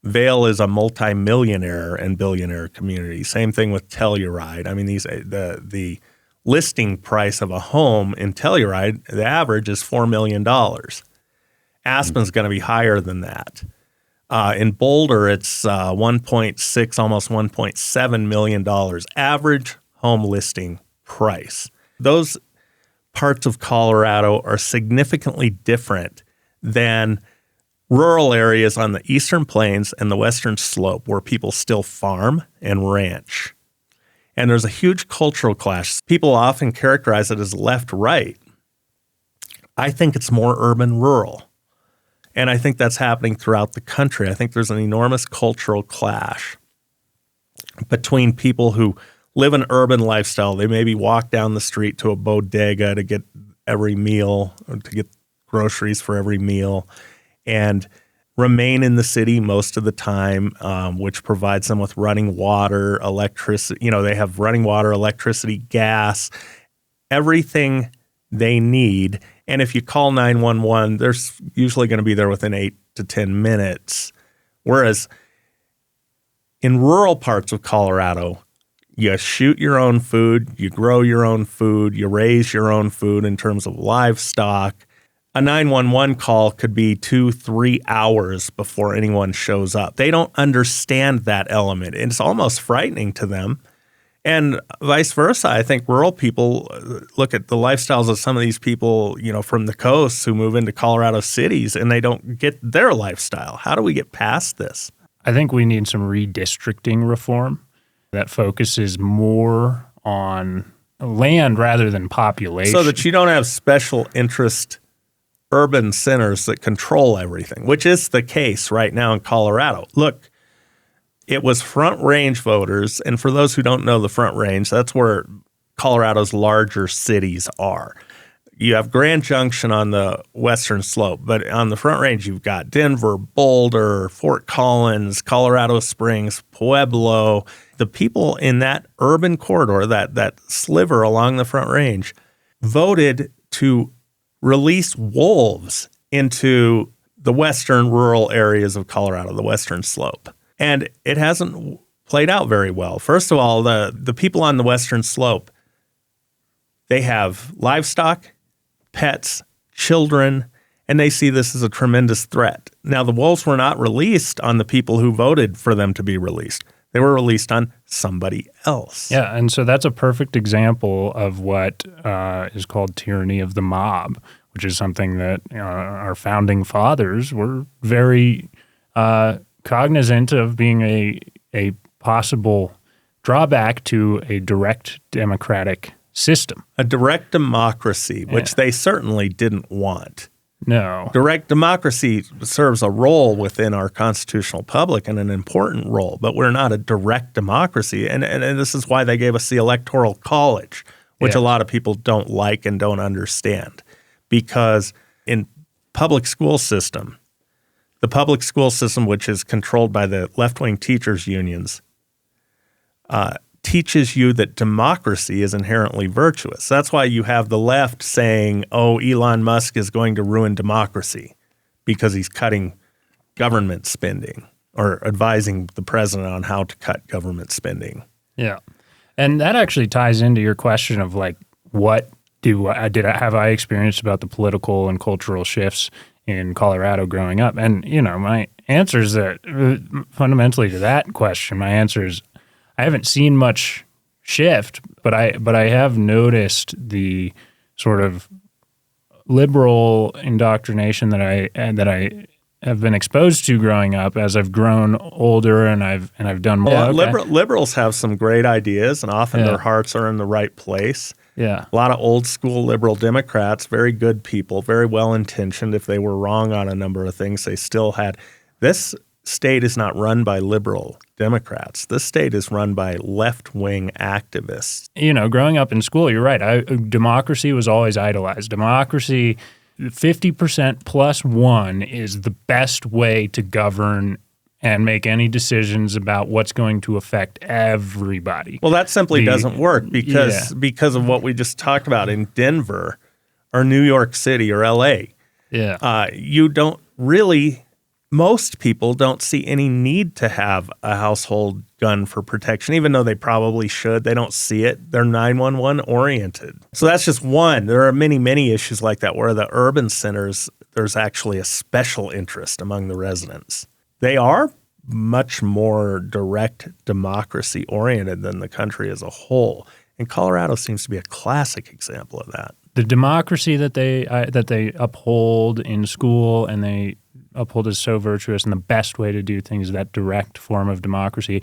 Vail is a multimillionaire and billionaire community. Same thing with Telluride. I mean, the listing price of a home in Telluride, the average is $4 million. Aspen's going to be higher than that. In Boulder, it's 1.6, almost $1.7 million average home listing price. Those parts of Colorado are significantly different than rural areas on the eastern plains and the western slope where people still farm and ranch. And there's a huge cultural clash. People often characterize it as left-right. I think it's more urban-rural. And I think that's happening throughout the country. I think there's an enormous cultural clash between people who live an urban lifestyle. They maybe walk down the street to a bodega to get every meal, or to get groceries for every meal, and remain in the city most of the time, which provides them with running water, electricity. You know, they have running water, electricity, gas, everything they need. And if you call 911, they're usually going to be there within 8 to 10 minutes. Whereas in rural parts of Colorado, you shoot your own food, you grow your own food, you raise your own food in terms of livestock. A 911 call could be 2-3 hours before anyone shows up. They don't understand that element. It's almost frightening to them. And vice versa, I think rural people look at the lifestyles of some of these people, you know, from the coast who move into Colorado cities, and they don't get their lifestyle. How do we get past this? I think we need some redistricting reform that focuses more on land rather than population. So that you don't have special interest urban centers that control everything, which is the case right now in Colorado. Look, it was Front Range voters, and for those who don't know the Front Range, that's where Colorado's larger cities are. You have Grand Junction on the western slope, but on the Front Range, you've got Denver, Boulder, Fort Collins, Colorado Springs, Pueblo. The people in that urban corridor, that sliver along the Front Range, voted to release wolves into the western rural areas of Colorado, the western slope. And it hasn't played out very well. First of all, the people on the western slope, they have livestock, pets, children, and they see this as a tremendous threat. Now, the wolves were not released on the people who voted for them to be released. They were released on somebody else. Yeah, and so that's a perfect example of what is called tyranny of the mob, which is something that our founding fathers were very cognizant of being a possible drawback to a direct democratic system. A direct democracy, which they certainly didn't want. No. Direct democracy serves a role within our constitutional public, and an important role, but we're not a direct democracy. And this is why they gave us the Electoral College, which a lot of people don't like and don't understand. Because in public school system, the public school system, which is controlled by the left-wing teachers' unions, teaches you that democracy is inherently virtuous. That's why you have the left saying, oh, Elon Musk is going to ruin democracy because he's cutting government spending, or advising the president on how to cut government spending. Yeah. And that actually ties into your question of like, what have I experienced about the political and cultural shifts in Colorado growing up? And, you know, my answer is that fundamentally to that question, my answer is I haven't seen much shift, but I have noticed the sort of liberal indoctrination that I have been exposed to growing up as I've grown older and I've done more. Yeah, liberals have some great ideas, and often their hearts are in the right place. Yeah. A lot of old school liberal Democrats, very good people, very well intentioned. If they were wrong on a number of things, they still had this state is not run by liberal Democrats. This state is run by left-wing activists. Growing up in school, you're right. Democracy was always idolized. Democracy, 50% plus one is the best way to govern and make any decisions about what's going to affect everybody. Well, that simply doesn't work because of what we just talked about in Denver or New York City or LA. Yeah. You don't really, most people don't see any need to have a household gun for protection, even though they probably should. They don't see it. They're 911 oriented. So that's just one. There are many, many issues like that where the urban centers, there's actually a special interest among the residents. They are much more direct democracy oriented than the country as a whole. And Colorado seems to be a classic example of that. The democracy that they uphold in school and they uphold is so virtuous, and the best way to do things, that direct form of democracy,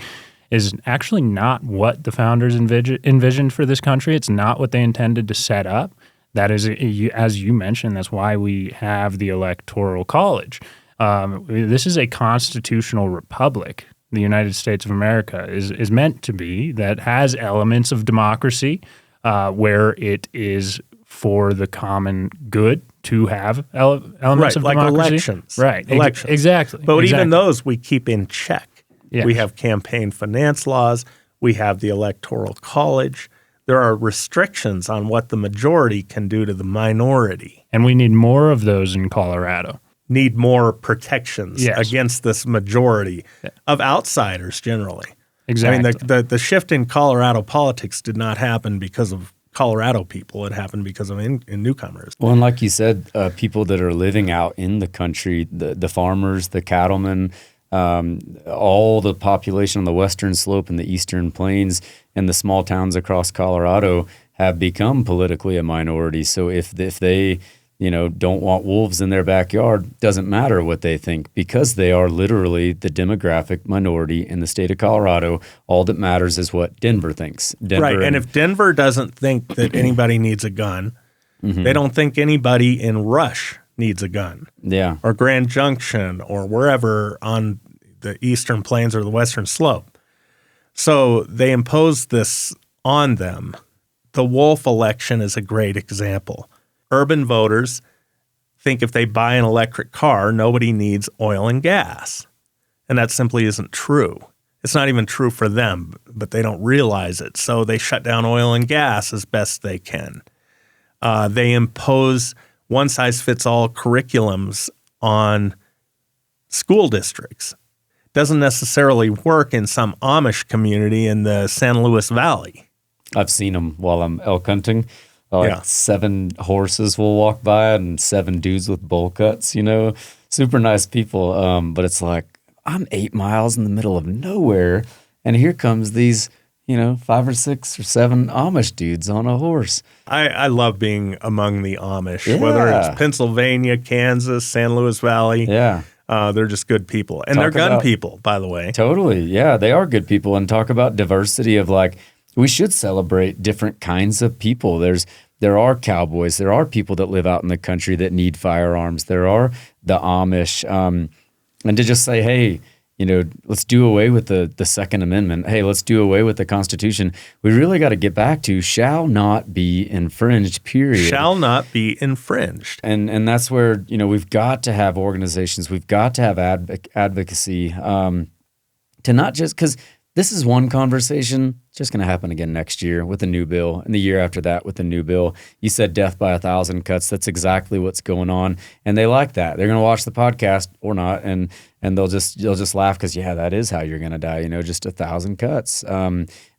is actually not what the founders envisioned for this country. It's not what they intended to set up. That is, as you mentioned, that's why we have the Electoral College. This is a constitutional republic. The United States of America is meant to be, that has elements of democracy where it is for the common good to have elements of like democracy. Elections. Right, elections. Exactly. But exactly. even those we keep in check. Yes. We have campaign finance laws. We have the Electoral College. There are restrictions on what the majority can do to the minority. And we need more of those in Colorado. Need more protections against this majority of outsiders generally. Exactly. I mean, the shift in Colorado politics did not happen because of Colorado people. It happened because of newcomers. Well, and like you said, people that are living out in the country, the farmers, the cattlemen, all the population on the western slope and the eastern plains and the small towns across Colorado have become politically a minority. So if they don't want wolves in their backyard, doesn't matter what they think, because they are literally the demographic minority in the state of Colorado. All that matters is what Denver thinks. Right, and if Denver doesn't think that anybody needs a gun, they don't think anybody in Rush needs a gun. Yeah. Or Grand Junction or wherever on the eastern plains or the western slope. So they impose this on them. The Wolf election is a great example. Urban voters think if they buy an electric car, nobody needs oil and gas. And that simply isn't true. It's not even true for them, but they don't realize it. So they shut down oil and gas as best they can. They impose one-size-fits-all curriculums on school districts. Doesn't necessarily work in some Amish community in the San Luis Valley. I've seen them while I'm elk hunting. 7 horses will walk by and 7 dudes with bowl cuts, super nice people. But it's like, I'm 8 miles in the middle of nowhere, and here comes these, 5 or 6 or 7 Amish dudes on a horse. I love being among the Amish, whether it's Pennsylvania, Kansas, San Luis Valley. Yeah. They're just good people. And they're gun people, by the way. Totally. Yeah, they are good people. And talk about diversity of we should celebrate different kinds of people. There are cowboys. There are people that live out in the country that need firearms. There are the Amish. And to just say, hey, let's do away with the Second Amendment. Hey, let's do away with the Constitution. We really got to get back to shall not be infringed, period. Shall not be infringed. And that's where, we've got to have organizations. We've got to have advocacy to not just – because this is one conversation. It's just going to happen again next year with a new bill, and the year after that with a new bill. You said death by 1,000 cuts. That's exactly what's going on, and they like that. They're going to watch the podcast or not, and they'll just laugh because that is how you're going to die. Just 1,000 cuts.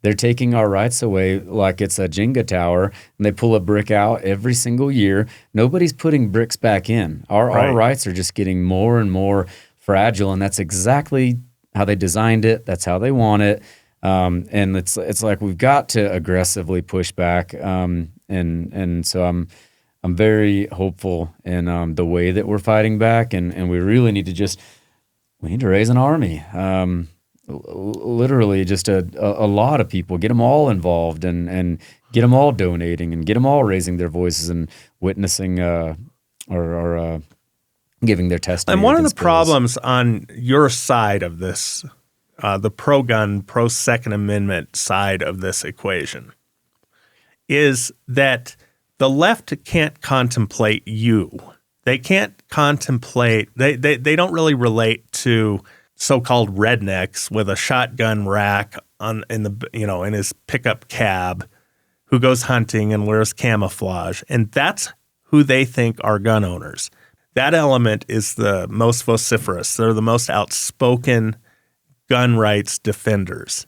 They're taking our rights away like it's a Jenga tower, and they pull a brick out every single year. Nobody's putting bricks back in. Our rights are just getting more and more fragile, and that's exactly how they designed it. That's how they want it. And it's like we've got to aggressively push back. And so I'm very hopeful in the way that we're fighting back. And we really need to we need to raise an army. Literally just a lot of people, get them all involved and get them all donating and get them all raising their voices and witnessing or giving their testimony. And one of the against bills. problems on your side of this, the pro-gun, pro-Second Amendment side of this equation, is that the left can't contemplate you. They can't contemplate, they don't really relate to so-called rednecks with a shotgun rack in his pickup cab who goes hunting and wears camouflage. And that's who they think are gun owners. That element is the most vociferous. They're the most outspoken gun rights defenders.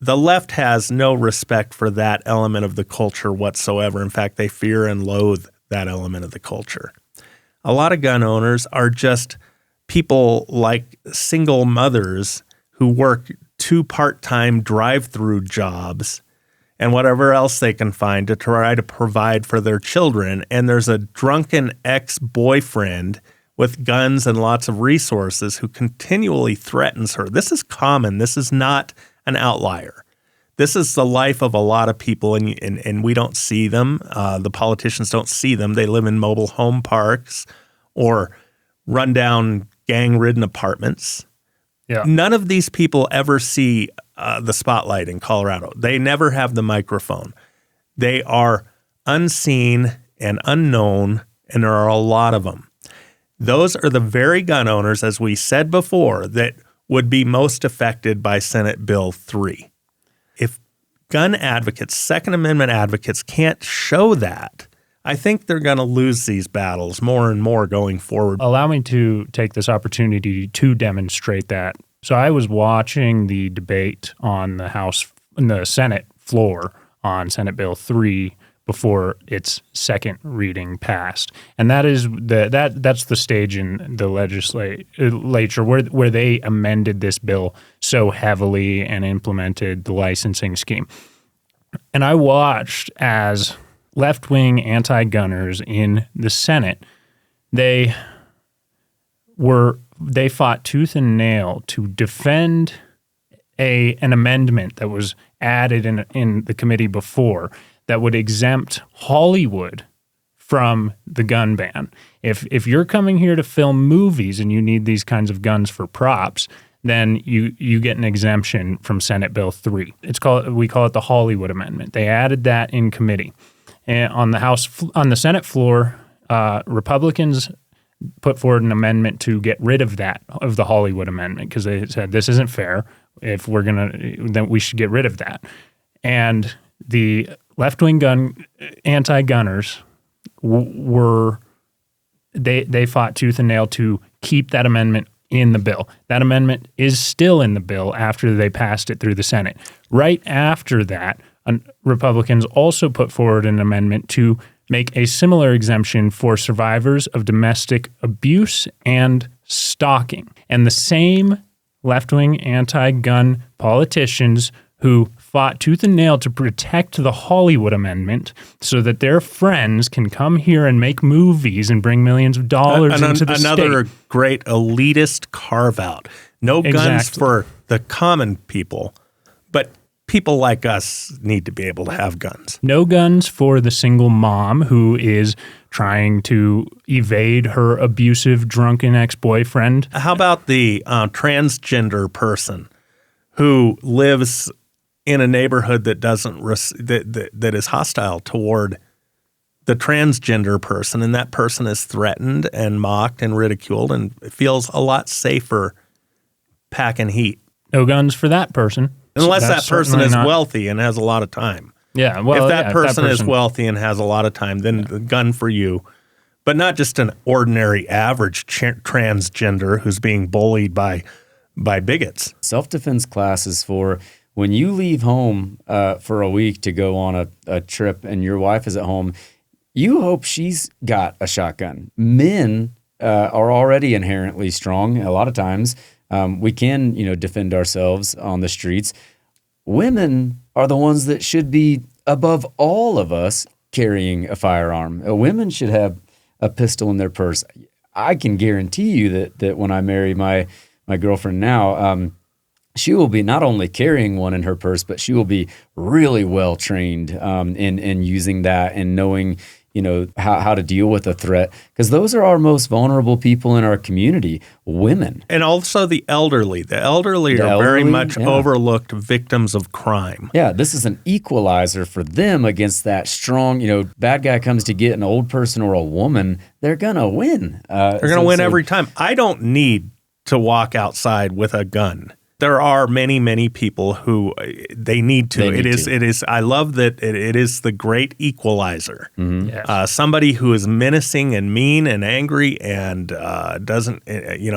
The left has no respect for that element of the culture whatsoever. In fact, they fear and loathe that element of the culture. A lot of gun owners are just people like single mothers who work 2 part-time drive-through jobs and whatever else they can find to try to provide for their children. And there's a drunken ex-boyfriend with guns and lots of resources who continually threatens her. This is common. This is not an outlier. This is the life of a lot of people, and we don't see them. The politicians don't see them. They live in mobile home parks or rundown, gang-ridden apartments. Yeah. None of these people ever see the spotlight in Colorado. They never have the microphone. They are unseen and unknown, and there are a lot of them. Those are the very gun owners, as we said before, that would be most affected by Senate Bill 3. If gun advocates, Second Amendment advocates can't show that, I think they're going to lose these battles more and more going forward. Allow me to take this opportunity to demonstrate that. So I was watching the debate on the Senate floor on Senate Bill 3 before its second reading passed. And that is that's the stage in the legislature where they amended this bill so heavily and implemented the licensing scheme. And I watched as left-wing anti-gunners in the Senate, they fought tooth and nail to defend an amendment that was added in the committee before that would exempt Hollywood from the gun ban. If you're coming here to film movies and you need these kinds of guns for props, then you get an exemption from Senate Bill 3. We call it the Hollywood Amendment. They added that in committee. And on the Senate floor, Republicans put forward an amendment to get rid of the Hollywood Amendment, because they said this isn't fair. If we're then we should get rid of that. And the left-wing anti-gunners they fought tooth and nail to keep that amendment in the bill. That amendment is still in the bill after they passed it through the Senate. Right after that, Republicans also put forward an amendment to make a similar exemption for survivors of domestic abuse and stalking. And the same left-wing anti-gun politicians who fought tooth and nail to protect the Hollywood Amendment so that their friends can come here and make movies and bring millions of dollars into the state. Another great elitist carve-out. No guns for the common people, but people like us need to be able to have guns. No guns for the single mom who is trying to evade her abusive, drunken ex-boyfriend. How about the transgender person who lives in a neighborhood that that is hostile toward the transgender person, and that person is threatened and mocked and ridiculed and feels a lot safer packing heat? No guns for that person. Unless So that person is wealthy and has a lot of time. Yeah, well, if that person is wealthy and has a lot of time, then the gun for you. But not just an ordinary average transgender who's being bullied by bigots. Self-defense classes for when you leave home for a week to go on a trip and your wife is at home, you hope she's got a shotgun. Men are already inherently strong. A lot of times we can, defend ourselves on the streets. Women are the ones that should be above all of us carrying a firearm. Women should have a pistol in their purse. I can guarantee you that when I marry my girlfriend now, she will be not only carrying one in her purse, but she will be really well trained in using that and knowing how to deal with a threat, because those are our most vulnerable people in our community, women. And also the elderly. The elderly are very much overlooked victims of crime. Yeah, this is an equalizer for them against that strong, bad guy comes to get an old person or a woman, they're going to win. They're going to win every time. I don't need to walk outside with a gun. There are many, many people who they need to. It is. I love that it is the great equalizer. Mm-hmm. Yes. Somebody who is menacing and mean and angry and doesn't,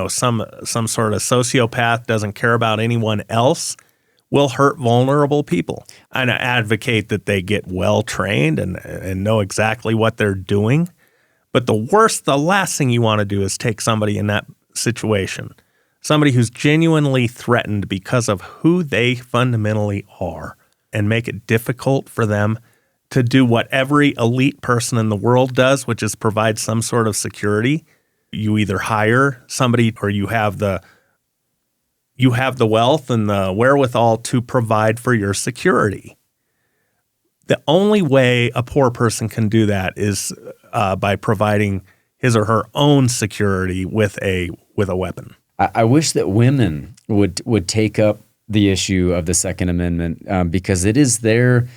some sort of sociopath, doesn't care about anyone else, will hurt vulnerable people. And I advocate that they get well trained and know exactly what they're doing. But the last thing you want to do is take somebody in that situation, somebody who's genuinely threatened because of who they fundamentally are, and make it difficult for them to do what every elite person in the world does, which is provide some sort of security. You either hire somebody or you have the wealth and the wherewithal to provide for your security. The only way a poor person can do that is by providing his or her own security with a weapon. I wish that women would take up the issue of the Second Amendment because it is their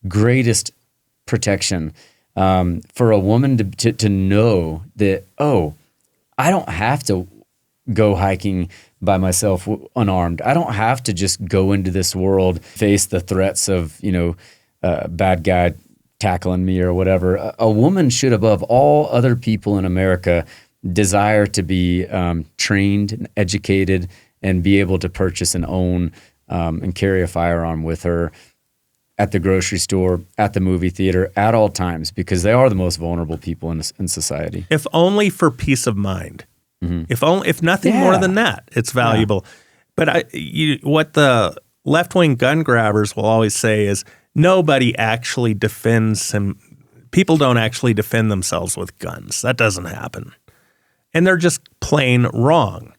greatest protection for a woman to know that, I don't have to go hiking by myself unarmed. I don't have to just go into this world, face the threats of, bad guy tackling me or whatever. A woman should, above all other people in America, desire to be trained and educated and be able to purchase and own and carry a firearm with her at the grocery store, at the movie theater, at all times, because they are the most vulnerable people in society. If only for peace of mind. Mm-hmm. If nothing more than that, it's valuable. But what the left-wing gun grabbers will always say is nobody actually defends him. People don't actually defend themselves with guns. That doesn't happen. And they're just plain wrong.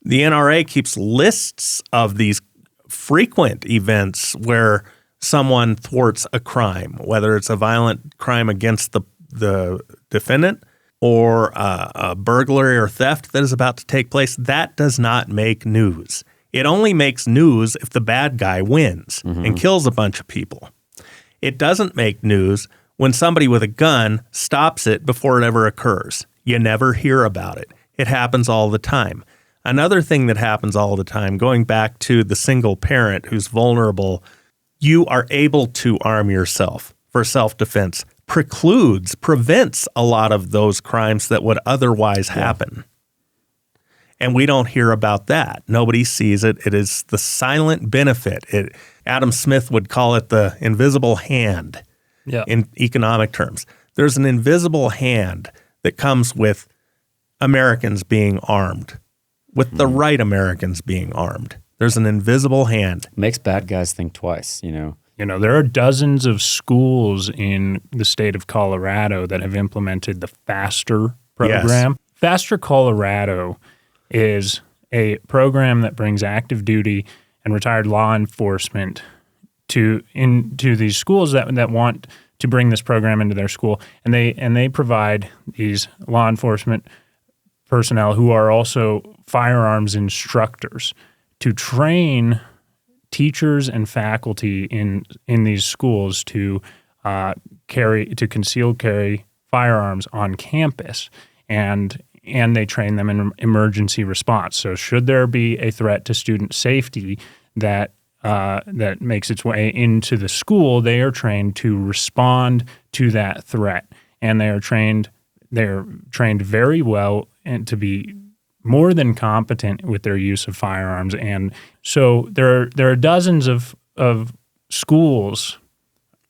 The NRA keeps lists of these frequent events where someone thwarts a crime, whether it's a violent crime against the defendant or a burglary or theft that is about to take place. That does not make news. It only makes news if the bad guy wins and kills a bunch of people. It doesn't make news when somebody with a gun stops it before it ever occurs. You never hear about it. It happens all the time. Another thing that happens all the time, going back to the single parent who's vulnerable, you are able to arm yourself for self-defense, prevents a lot of those crimes that would otherwise happen. And we don't hear about that. Nobody sees it. It is the silent benefit. Adam Smith would call it the invisible hand in economic terms. There's an invisible hand that comes with Americans being armed, with the right Americans being armed. There's an invisible hand. Makes bad guys think twice, There are dozens of schools in the state of Colorado that have implemented the FASTER program. Yes. FASTER Colorado is a program that brings active duty and retired law enforcement into these schools that want to bring this program into their school, and they provide these law enforcement personnel who are also firearms instructors to train teachers and faculty in these schools to concealed carry firearms on campus, and they train them in emergency response. So should there be a threat to student safety that makes its way into the school, they are trained to respond to that threat, and they're trained very well and to be more than competent with their use of firearms. And so there are dozens of schools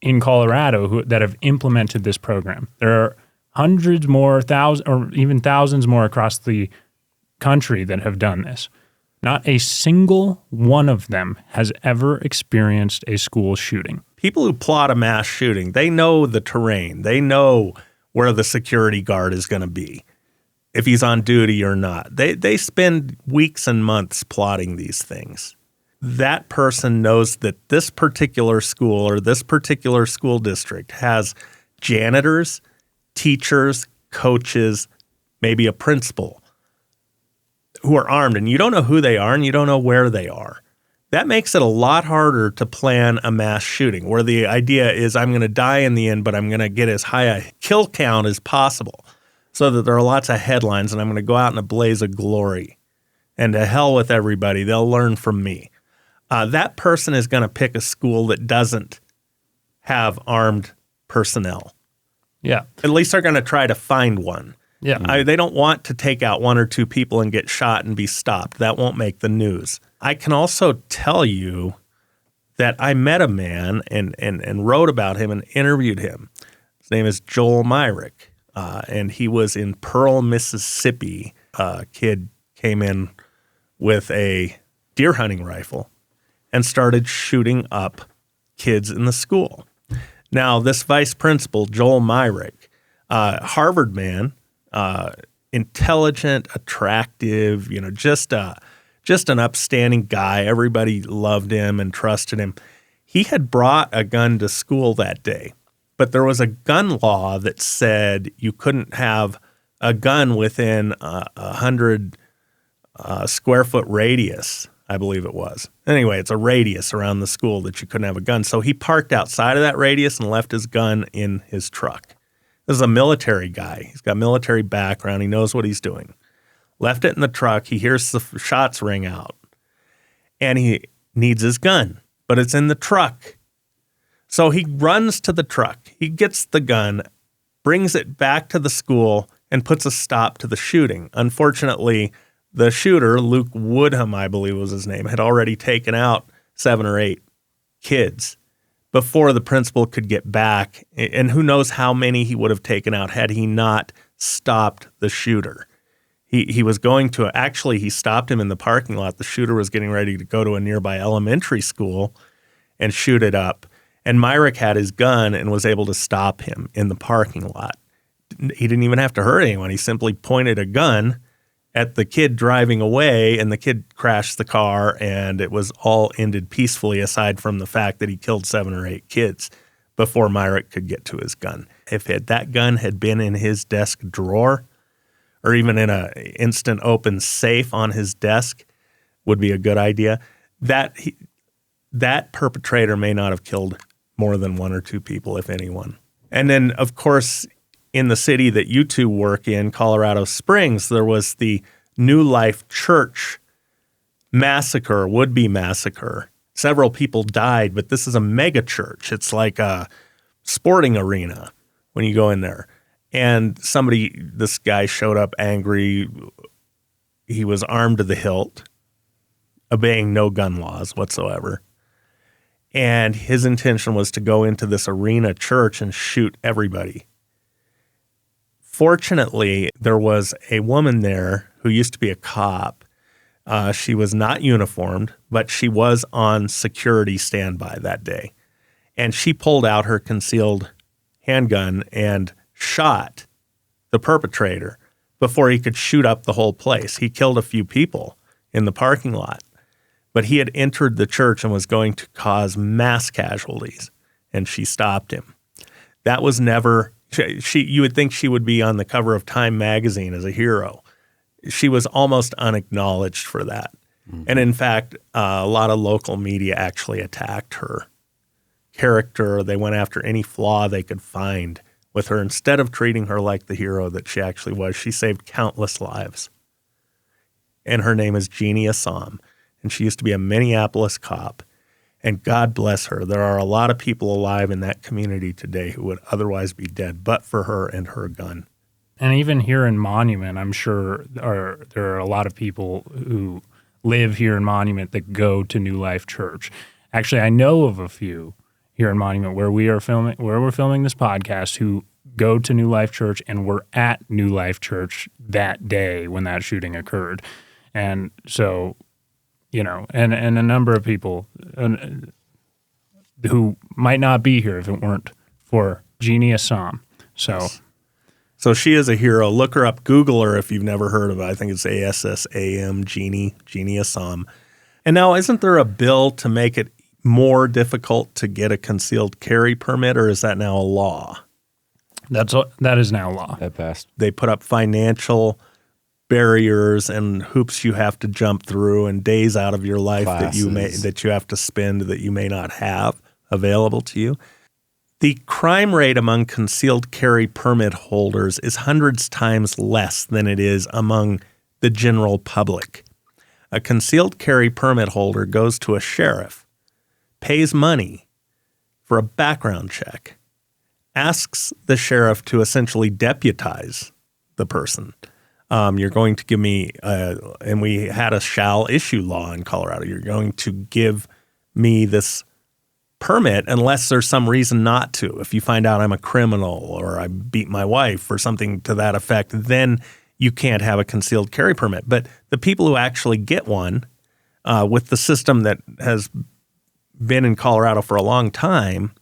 in Colorado that have implemented this program. There are hundreds more, thousands, or even thousands more across the country that have done this. Not a single one of them has ever experienced a school shooting. People who plot a mass shooting, they know the terrain. They know where the security guard is going to be, if he's on duty or not. They spend weeks and months plotting these things. That person knows that this particular school or this particular school district has janitors, teachers, coaches, maybe a principal who are armed, and you don't know who they are and you don't know where they are. That makes it a lot harder to plan a mass shooting where the idea is I'm going to die in the end, but I'm going to get as high a kill count as possible so that there are lots of headlines and I'm going to go out in a blaze of glory. And to hell with everybody, they'll learn from me. That person is going to pick a school that doesn't have armed personnel. Yeah. At least they're going to try to find one. Yeah. They don't want to take out one or two people and get shot and be stopped. That won't make the news. I can also tell you that I met a man and wrote about him and interviewed him. His name is Joel Myrick, and he was in Pearl, Mississippi. A kid came in with a deer hunting rifle and started shooting up kids in the school. Now, this vice principal, Joel Myrick, Harvard man, intelligent, attractive, just an upstanding guy. Everybody loved him and trusted him. He had brought a gun to school that day, but there was a gun law that said you couldn't have a gun within 100 square foot radius, I believe it was. Anyway, it's a radius around the school that you couldn't have a gun. So he parked outside of that radius and left his gun in his truck. This is a military guy. He's got military background. He knows what he's doing. Left it in the truck. He hears the shots ring out. And he needs his gun, but it's in the truck. So he runs to the truck. He gets the gun, brings it back to the school, and puts a stop to the shooting. Unfortunately, the shooter, Luke Woodham, I believe was his name, had already taken out 7 or 8 kids before the principal could get back. And who knows how many he would have taken out had he not stopped the shooter. He was going to, actually, he stopped him in the parking lot. The shooter was getting ready to go to a nearby elementary school and shoot it up. And Myrick had his gun and was able to stop him in the parking lot. He didn't even have to hurt anyone. He simply pointed a gun at the kid driving away, and the kid crashed the car, and it was all ended peacefully aside from the fact that he killed 7 or 8 kids before Myrick could get to his gun. If that gun had been in his desk drawer, or even in an instant open safe on his desk, would be a good idea. That perpetrator may not have killed more than 1 or 2 people, if anyone. And then, of course, in the city that you two work in, Colorado Springs, there was the New Life Church massacre, would-be massacre. Several people died, but this is a mega church. It's like a sporting arena when you go in there. And this guy showed up angry. He was armed to the hilt, obeying no gun laws whatsoever. And his intention was to go into this arena church and shoot everybody. Fortunately, there was a woman there who used to be a cop. She was not uniformed, but she was on security standby that day. And she pulled out her concealed handgun and shot the perpetrator before he could shoot up the whole place. He killed a few people in the parking lot, but he had entered the church and was going to cause mass casualties, and she stopped him. That was never, you would think she would be on the cover of Time magazine as a hero. She was almost unacknowledged for that. Mm-hmm. And in fact, a lot of local media actually attacked her character. They went after any flaw they could find with her. Instead of treating her like the hero that she actually was, she saved countless lives. And her name is Jeannie Assam, and she used to be a Minneapolis cop. And God bless her. There are a lot of people alive in that community today who would otherwise be dead, but for her and her gun. And even here in Monument, I'm sure there are a lot of people who live here in Monument that go to New Life Church. Actually, I know of a few here in Monument where we're filming this podcast who go to New Life Church and were at New Life Church that day when that shooting occurred. And so, and a number of people who might not be here if it weren't for Jeannie Assam. So she is a hero. Look her up. Google her if you've never heard of it. I think it's ASSAM, Jeannie Assam. And now, isn't there a bill to make it more difficult to get a concealed carry permit, or is that now a law? That is now law. That passed. They put up financial barriers and hoops you have to jump through and days out of your life that you have to spend that you may not have available to you. The crime rate among concealed carry permit holders is hundreds times less than it is among the general public. A concealed carry permit holder goes to a sheriff, pays money for a background check, asks the sheriff to essentially deputize the person. You're going to give me, and we had a shall issue law in Colorado. You're going to give me this permit unless there's some reason not to. If you find out I'm a criminal or I beat my wife or something to that effect, then you can't have a concealed carry permit. But the people who actually get one with the system that has been in Colorado for a long time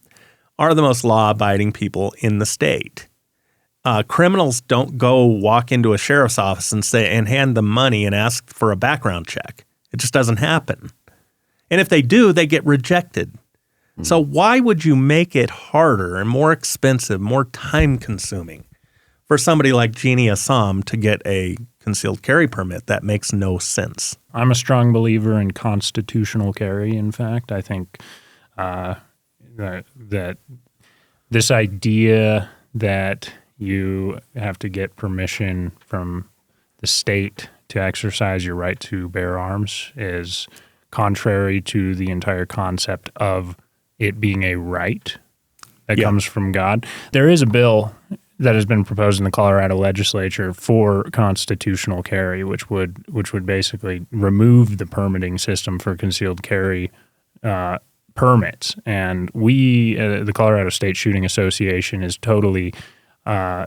are the most law-abiding people in the state. Criminals don't go walk into a sheriff's office and hand them money and ask for a background check. It just doesn't happen. And if they do, they get rejected. So why would you make it harder and more expensive, more time-consuming for somebody like Jeannie Assam to get a concealed carry permit? That makes no sense. I'm a strong believer in constitutional carry. In fact, I think that this idea that you have to get permission from the state to exercise your right to bear arms is contrary to the entire concept of it being a right that comes from God. There is a bill that has been proposed in the Colorado Legislature for constitutional carry, which would basically remove the permitting system for concealed carry permits. And we, the Colorado State Shooting Association, is totally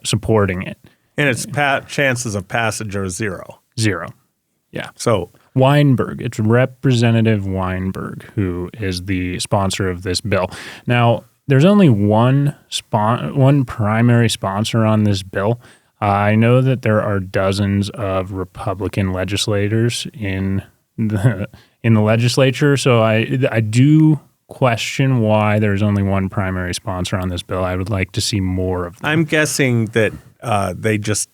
supporting it. And its chances of passage are zero. Zero. Yeah. So Weinberg, it's Representative Weinberg who is the sponsor of this bill. Now, there's only one primary sponsor on this bill. I know that there are dozens of Republican legislators in the legislature, so I do question why there's only one primary sponsor on this bill. I would like to see more of them. I'm guessing that they just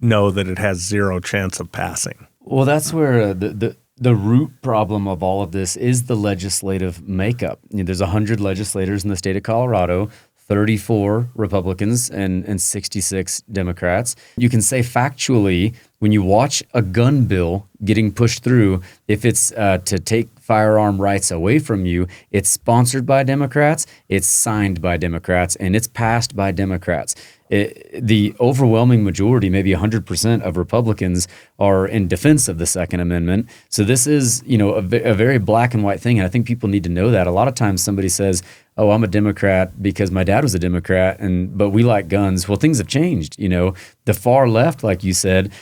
know that it has zero chance of passing. Well, that's where the root problem of all of this is the legislative makeup. There's 100 legislators in the state of Colorado, 34 Republicans and 66 Democrats. You can say factually, when you watch a gun bill getting pushed through, if it's to take firearm rights away from you, it's sponsored by Democrats, it's signed by Democrats, and it's passed by Democrats. The overwhelming majority, maybe 100% of Republicans, are in defense of the Second Amendment. So this is, a very black and white thing, and I think people need to know that. A lot of times somebody says, "Oh, I'm a Democrat because my dad was a Democrat, but we like guns." Well, things have changed. The far left, like you said,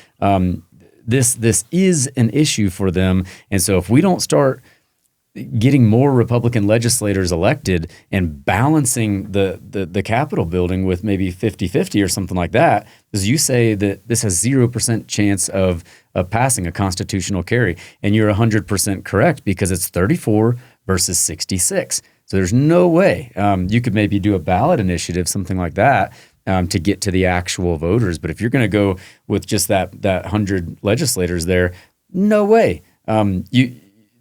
this is an issue for them, and so if we don't start getting more Republican legislators elected and balancing the Capitol building with maybe 50-50 or something like that, as you say that this has 0% chance of passing a constitutional carry. And you're 100% correct because it's 34 versus 66. So there's no way. You could maybe do a ballot initiative, something like that, to get to the actual voters. But if you're going to go with just that 100 legislators there, no way.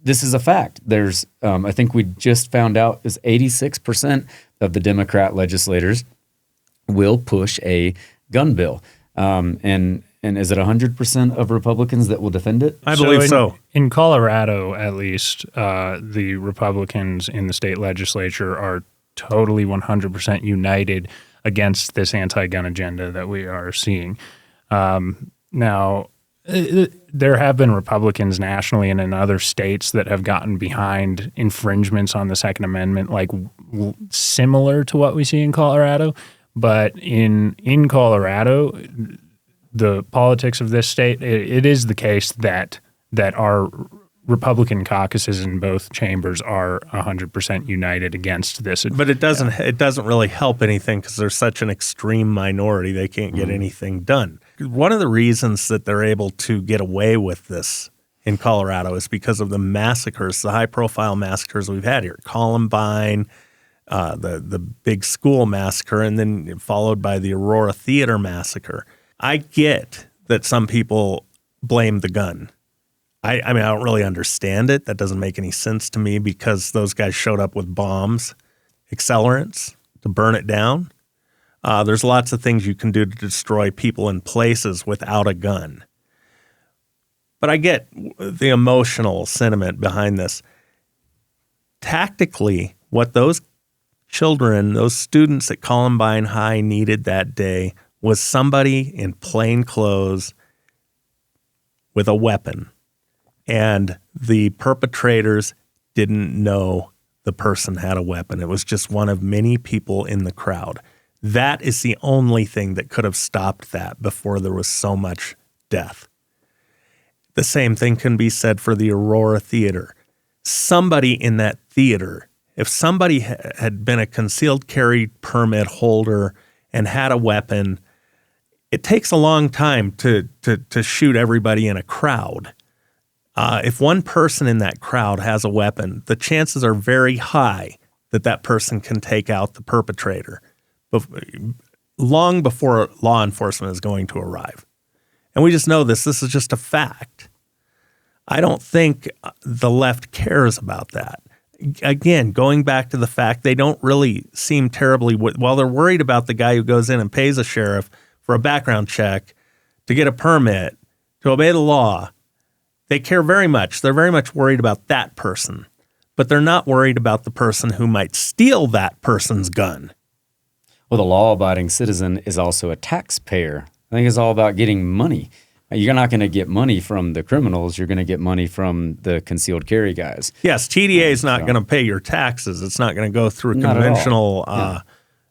This is a fact. There's, I think we just found out, is 86% of the Democrat legislators will push a gun bill. And is it 100% of Republicans that will defend it? I believe so. In Colorado, at least, the Republicans in the state legislature are totally 100% united against this anti-gun agenda that we are seeing. Now, there have been Republicans nationally and in other states that have gotten behind infringements on the Second Amendment, like similar to what we see in Colorado. But in Colorado, the politics of this state, it is the case that our Republican caucuses in both chambers are 100% united against this. But it doesn't really help anything because they're such an extreme minority. They can't get anything done. One of the reasons that they're able to get away with this in Colorado is because of the massacres, the high-profile massacres we've had here. Columbine, the big school massacre, and then followed by the Aurora Theater massacre. I get that some people blame the gun. I mean, I don't really understand it. That doesn't make any sense to me because those guys showed up with bombs, accelerants to burn it down. There's lots of things you can do to destroy people and places without a gun. But I get the emotional sentiment behind this. Tactically, what those children, those students at Columbine High needed that day was somebody in plain clothes with a weapon. And the perpetrators didn't know the person had a weapon. It was just one of many people in the crowd. That is the only thing that could have stopped that before there was so much death. The same thing can be said for the Aurora Theater. Somebody in that theater, if somebody had been a concealed carry permit holder and had a weapon, it takes a long time to shoot everybody in a crowd. If one person in that crowd has a weapon, the chances are very high that that person can take out the perpetrator long before law enforcement is going to arrive. And we just know this. This is just a fact. I don't think the left cares about that. Again, going back to the fact they don't really seem terribly, while they're worried about the guy who goes in and pays a sheriff for a background check to get a permit, to obey the law, they care very much. They're very much worried about that person, but they're not worried about the person who might steal that person's gun. Well, the law-abiding citizen is also a taxpayer. I think it's all about getting money. You're not going to get money from the criminals. You're going to get money from the concealed carry guys. Yes, TDA is not going to pay your taxes. It's not going to go through a conventional,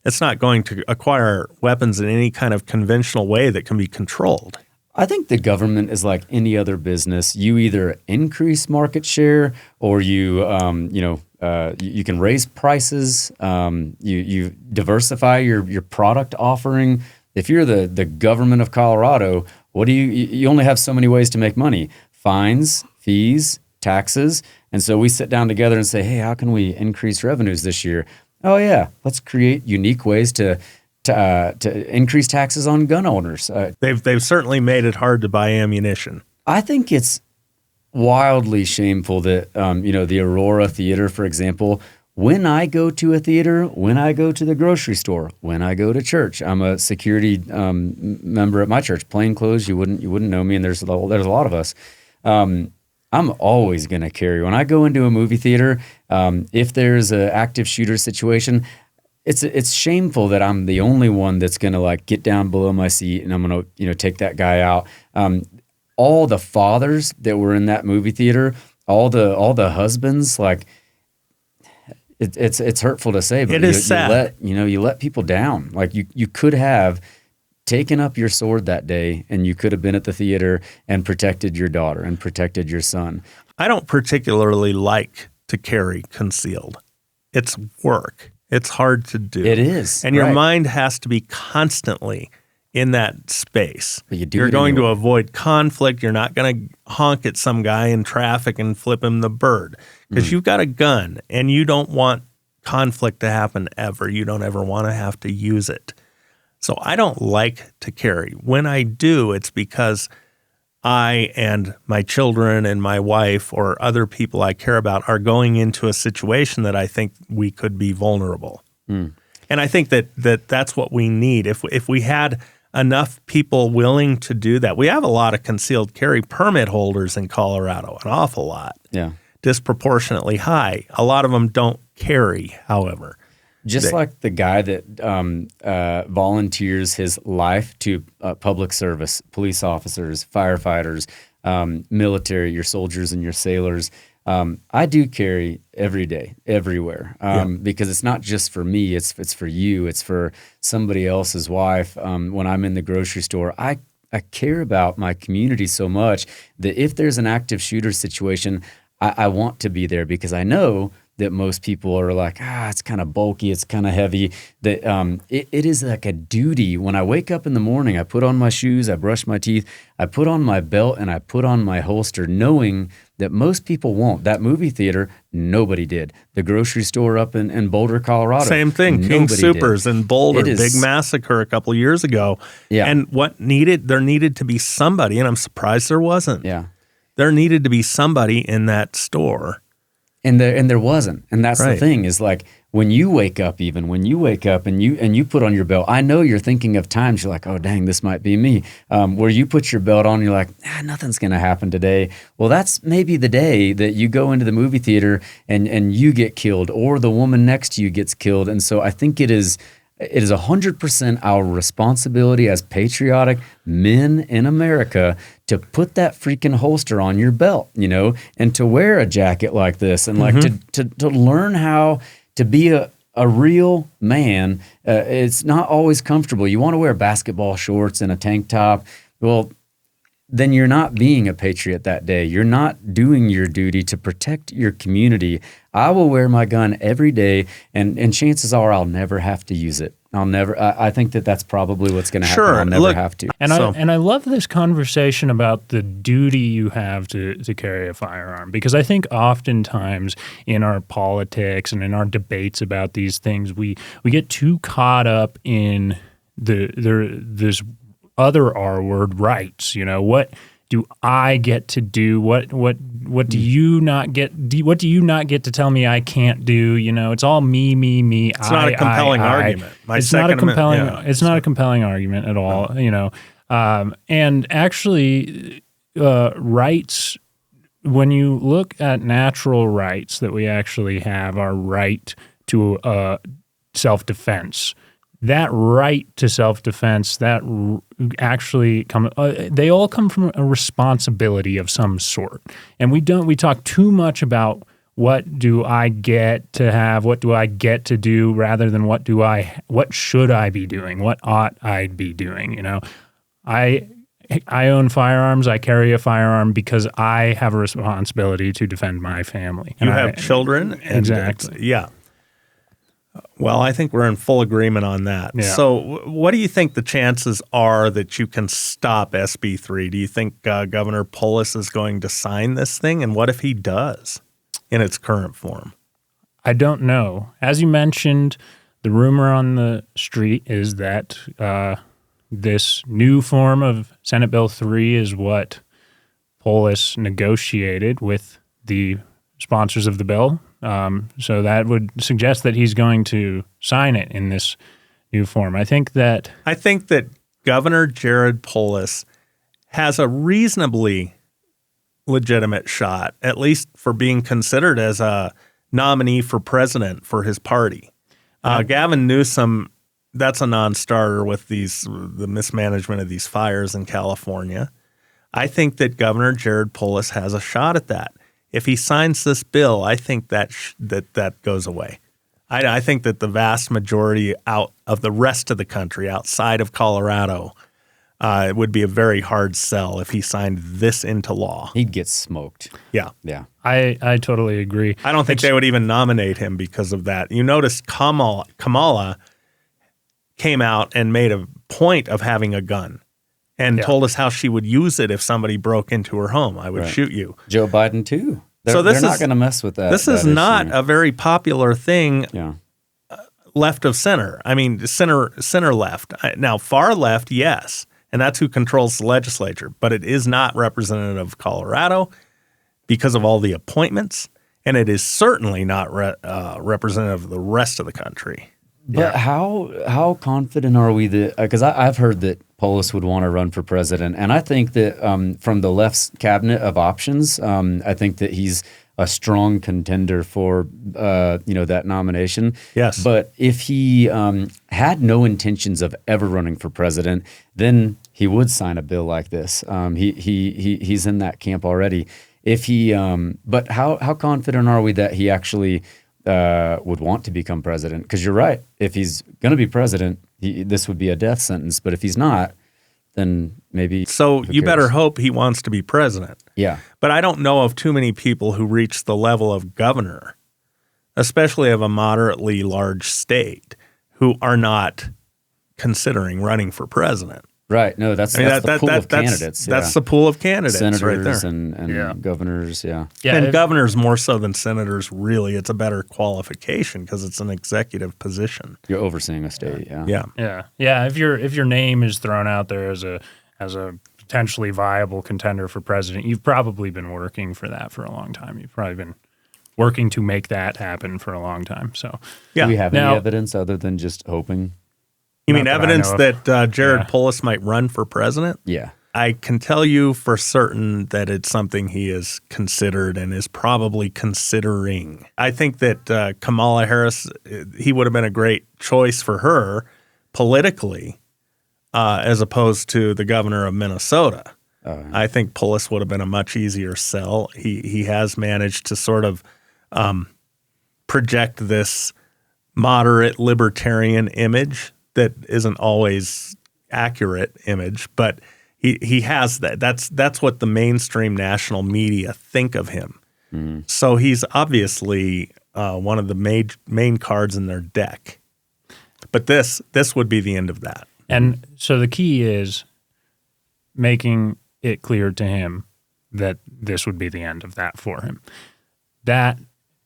it's not going to acquire weapons in any kind of conventional way that can be controlled. I think the government is like any other business. You either increase market share or you can raise prices. You diversify your product offering. If you're the government of Colorado, what do you only have so many ways to make money? Fines, fees, taxes. And so we sit down together and say, hey, how can we increase revenues this year? Oh yeah, let's create unique ways to increase taxes on gun owners. They've certainly made it hard to buy ammunition. I think it's wildly shameful that the Aurora Theater, for example. When I go to a theater, when I go to the grocery store, when I go to church, I'm a security member at my church. Plain clothes, you wouldn't know me, and there's a lot of us. I'm always going to carry. When I go into a movie theater, if there's an active shooter situation, it's shameful that I'm the only one that's going to get down below my seat and I'm going to take that guy out. All the fathers that were in that movie theater, all the husbands, it's hurtful to say, but it is sad. You let people down. You could have taken up your sword that day and you could have been at the theater and protected your daughter and protected your son. I don't particularly like to carry concealed. It's work. It's hard to do. It is. And your mind has to be constantly in that space. But You're going to avoid conflict. You're not going to honk at some guy in traffic and flip him the bird because you've got a gun and you don't want conflict to happen ever. You don't ever want to have to use it. So I don't like to carry. When I do, it's because I and my children and my wife or other people I care about are going into a situation that I think we could be vulnerable. And I think that's what we need. If we had enough people willing to do that, we have a lot of concealed carry permit holders in Colorado, an awful lot. Yeah. Disproportionately high. A lot of them don't carry, however. Just like the guy that volunteers his life to public service, police officers, firefighters, military, your soldiers and your sailors. I do carry every day, everywhere, because it's not just for me. It's for you. It's for somebody else's wife. When I'm in the grocery store, I care about my community so much that if there's an active shooter situation, I want to be there because I know that most people are like, it's kind of bulky, it's kind of heavy. That it is like a duty. When I wake up in the morning, I put on my shoes, I brush my teeth, I put on my belt, and I put on my holster, knowing that most people won't. That movie theater, nobody did. The grocery store up in Boulder, Colorado, same thing. King Soopers in Boulder, big massacre a couple of years ago. Yeah. And there needed to be somebody, and I'm surprised there wasn't. Yeah. There needed to be somebody in that store. And there wasn't. And that's Right. the thing is like when you wake up and you put on your belt, I know you're thinking of times you're like, oh, dang, this might be me. Where you put your belt on, you're like, nothing's going to happen today. Well, that's maybe the day that you go into the movie theater and you get killed or the woman next to you gets killed. And so I think it is 100% our responsibility as patriotic men in America to put that freaking holster on your belt, and to wear a jacket like this and like to learn how to be a real man. It's not always comfortable. You want to wear basketball shorts and a tank top. Well, then you're not being a patriot that day. You're not doing your duty to protect your community. I will wear my gun every day, and chances are I'll never have to use it. I think that's probably what's going to happen. Sure. I'll never have to. And I love this conversation about the duty you have to carry a firearm, because I think oftentimes in our politics and in our debates about these things, we get too caught up in this other R word, rights. What do I get to do? What do you not get? What do you not get to tell me I can't do? It's all me. It's not a compelling argument. It's not a compelling argument at all. And actually, rights. When you look at natural rights that we actually have, our right to self-defense. That right to self-defense, that actually they all come from a responsibility of some sort. And we talk too much about what do I get to have, what do I get to do, rather than what should I be doing, what ought I be doing, I own firearms, I carry a firearm because I have a responsibility to defend my family. You have children? Exactly. Yeah. Well, I think we're in full agreement on that. Yeah. So what do you think the chances are that you can stop SB 3? Do you think Governor Polis is going to sign this thing? And what if he does in its current form? I don't know. As you mentioned, the rumor on the street is that this new form of Senate Bill 3 is what Polis negotiated with the sponsors of the bill. So that would suggest that he's going to sign it in this new form. I think that Governor Jared Polis has a reasonably legitimate shot, at least for being considered as a nominee for president for his party. Gavin Newsom, that's a non-starter with the mismanagement of these fires in California. I think that Governor Jared Polis has a shot at that. If he signs this bill, I think that goes away. I think that the vast majority out of the rest of the country, outside of Colorado, it would be a very hard sell if he signed this into law. He'd get smoked. Yeah. Yeah. I totally agree. I don't think they would even nominate him because of that. You notice Kamala came out and made a point of having a gun and told us how she would use it if somebody broke into her home. I would shoot you. Joe Biden, too. They're not going to mess with that. This is not a very popular thing left of center. I mean, center left. Now, far left, yes, and that's who controls the legislature, but it is not representative of Colorado because of all the appointments, and it is certainly not representative of the rest of the country. But how confident are we that – because I've heard that Polis would want to run for president, and I think that from the left's cabinet of options, I think that he's a strong contender for that nomination. Yes. But if he had no intentions of ever running for president, then he would sign a bill like this. He's in that camp already. If he but how confident are we that he actually – would want to become president? Because you're right. If he's going to be president, this would be a death sentence. But if he's not, then maybe. So you better hope he wants to be president. Yeah. But I don't know of too many people who reach the level of governor especially of a moderately large state, who are not considering running for president. Right. No, that's the pool of candidates. That's the pool of candidates senators right there. and governors, Yeah, and governors more so than senators, really. It's a better qualification because it's an executive position. You're overseeing a state, yeah. If your name is thrown out there as a potentially viable contender for president, you've probably been working for that for a long time. You've probably been working to make that happen for a long time. So, Do we have any evidence other than just hoping? You mean evidence that Jared Polis might run for president? Yeah. I can tell you for certain that it's something he has considered and is probably considering. I think that Kamala Harris, he would have been a great choice for her politically as opposed to the governor of Minnesota. I think Polis would have been a much easier sell. He has managed to sort of project this moderate libertarian image that isn't always accurate image, but he has that. That's what the mainstream national media think of him. Mm-hmm. So he's obviously one of the main cards in their deck. But this would be the end of that. And so the key is making it clear to him that this would be the end of that for him. That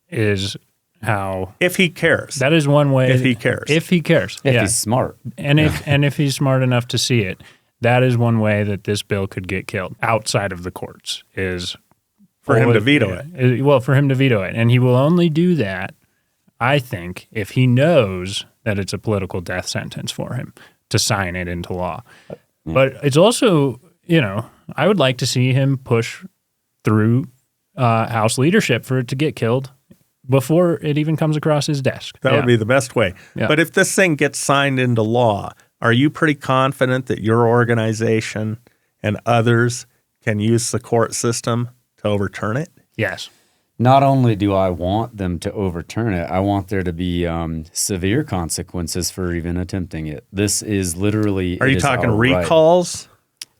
is how, if he cares. That is one way. If he cares. If he's smart. And if he's smart enough to see it, that is one way that this bill could get killed outside of the courts, is for him to veto it. Well, for him to veto it. And he will only do that, I think, if he knows that it's a political death sentence for him to sign it into law. Yeah. But it's also, I would like to see him push through House leadership for it to get killed before it even comes across his desk. That would be the best way. Yeah. But if this thing gets signed into law, are you pretty confident that your organization and others can use the court system to overturn it? Yes. Not only do I want them to overturn it, I want there to be severe consequences for even attempting it. This is literally... Are you talking recalls?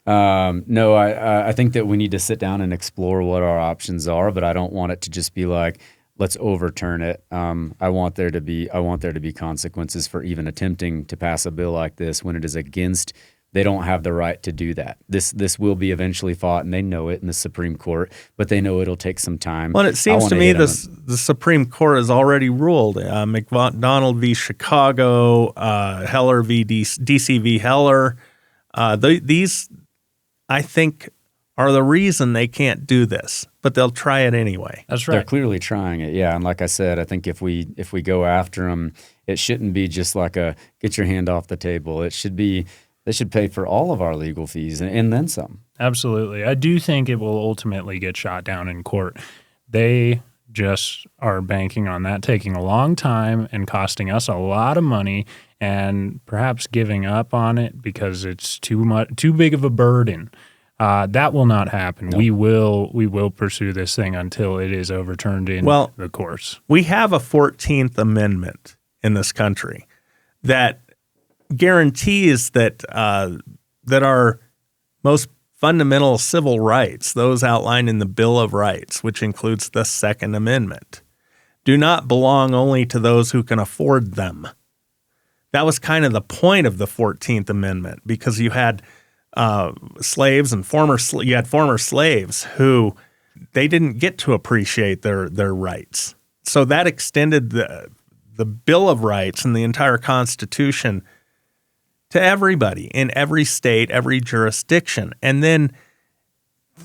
No, I think that we need to sit down and explore what our options are, but I don't want it to just be like, let's overturn it. I want there to be consequences for even attempting to pass a bill like this when it is against. They don't have the right to do that. This will be eventually fought, and they know it in the Supreme Court, but they know it'll take some time. Well, it seems to me the Supreme Court has already ruled. McDonald v. Chicago, Heller v. DC v. Heller. These, I think, are the reason they can't do this, but they'll try it anyway. That's right. They're clearly trying it, yeah. And like I said, I think if we go after them, it shouldn't be just like a get your hand off the table. It should be they should pay for all of our legal fees and then some. Absolutely. I do think it will ultimately get shot down in court. They just are banking on that taking a long time and costing us a lot of money and perhaps giving up on it because it's too big of a burden. That will not happen. Nope. We will pursue this thing until it is overturned in the courts. We have a 14th Amendment in this country that guarantees that our most fundamental civil rights, those outlined in the Bill of Rights, which includes the Second Amendment, do not belong only to those who can afford them. That was kind of the point of the 14th Amendment, because you had slaves and former slaves who they didn't get to appreciate their rights. So that extended the Bill of Rights and the entire Constitution to everybody in every state, every jurisdiction. And then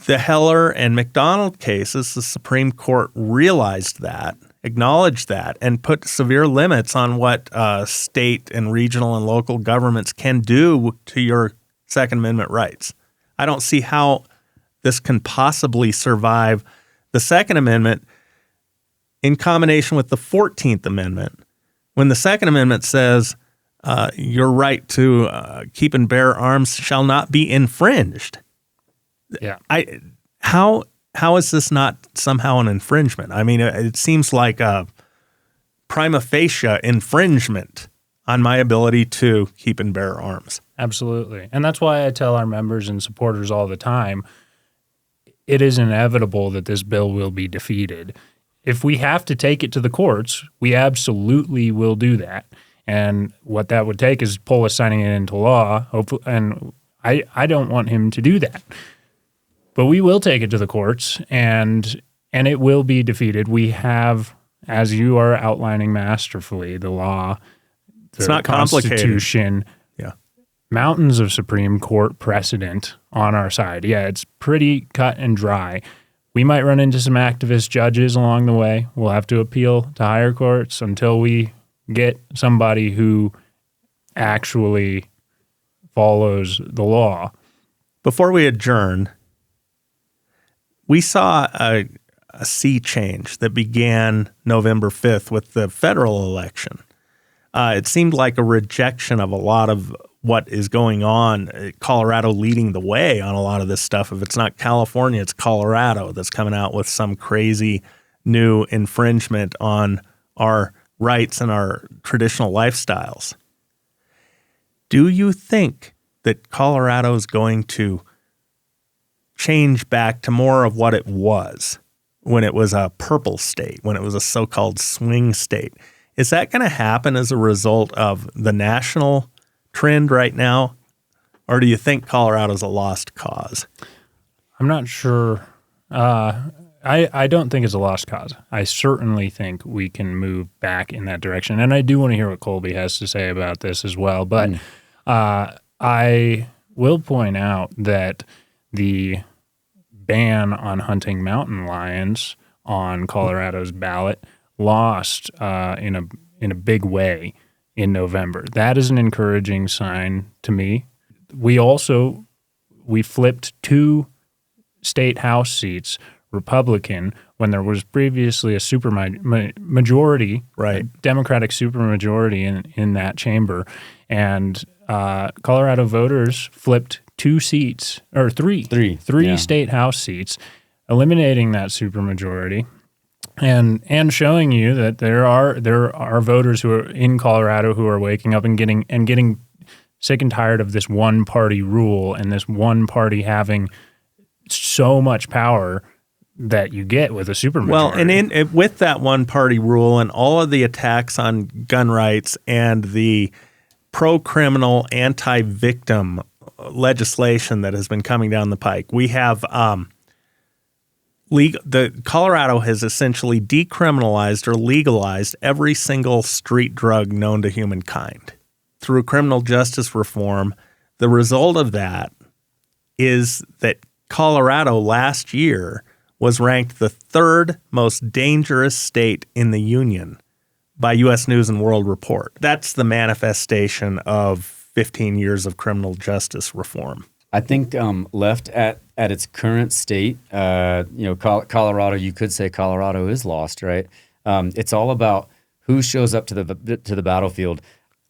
the Heller and McDonald cases, the Supreme Court realized that, acknowledged that, and put severe limits on what state and regional and local governments can do to your Second Amendment rights. I don't see how this can possibly survive the Second Amendment in combination with the 14th Amendment, when the Second Amendment says your right to keep and bear arms shall not be infringed. Yeah. How is this not somehow an infringement? I mean, it seems like a prima facie infringement on my ability to keep and bear arms. Absolutely. And that's why I tell our members and supporters all the time, it is inevitable that this bill will be defeated. if we have to take it to the courts, we absolutely will do that. And what that would take is Polis signing it into law. Hopefully, and I don't want him to do that. But we will take it to the courts, and it will be defeated. We have, as you are outlining masterfully, the law, it's not Constitution, yeah, mountains of Supreme Court precedent on our side. Yeah, it's pretty cut and dry. We might run into some activist judges along the way. We'll have to appeal to higher courts until we get somebody who actually follows the law. Before we adjourn, we saw a sea change that began November 5th with the federal election. It seemed like a rejection of a lot of what is going on. Colorado leading the way on a lot of this stuff. If it's not California, it's Colorado that's coming out with some crazy new infringement on our rights and our traditional lifestyles. Do you think that Colorado is going to change back to more of what it was when it was a purple state, when it was a so-called swing state? Is that going to happen as a result of the national trend right now? Or do you think Colorado's a lost cause? I'm not sure. I don't think it's a lost cause. I certainly think we can move back in that direction. And I do want to hear what Kolby has to say about this as well. But I will point out that the ban on hunting mountain lions on Colorado's ballot lost in a big way in November. That is an encouraging sign to me. We flipped 2 state house seats Republican when there was previously a majority, right, Democratic supermajority in that chamber, and Colorado voters flipped 2 seats or three state house seats, eliminating that supermajority. And showing you that there are voters who are in Colorado who are waking up and getting sick and tired of this one party rule and this one party having so much power that you get with a supermajority. Well, and with that one party rule and all of the attacks on gun rights and the pro-criminal, anti-victim legislation that has been coming down the pike, we have Colorado has essentially decriminalized or legalized every single street drug known to humankind through criminal justice reform. The result of that is that Colorado last year was ranked the 3rd most dangerous state in the union by U.S. News and World Report. That's the manifestation of 15 years of criminal justice reform. I think left at its current state, Colorado, you could say Colorado is lost, right? It's all about who shows up to the battlefield.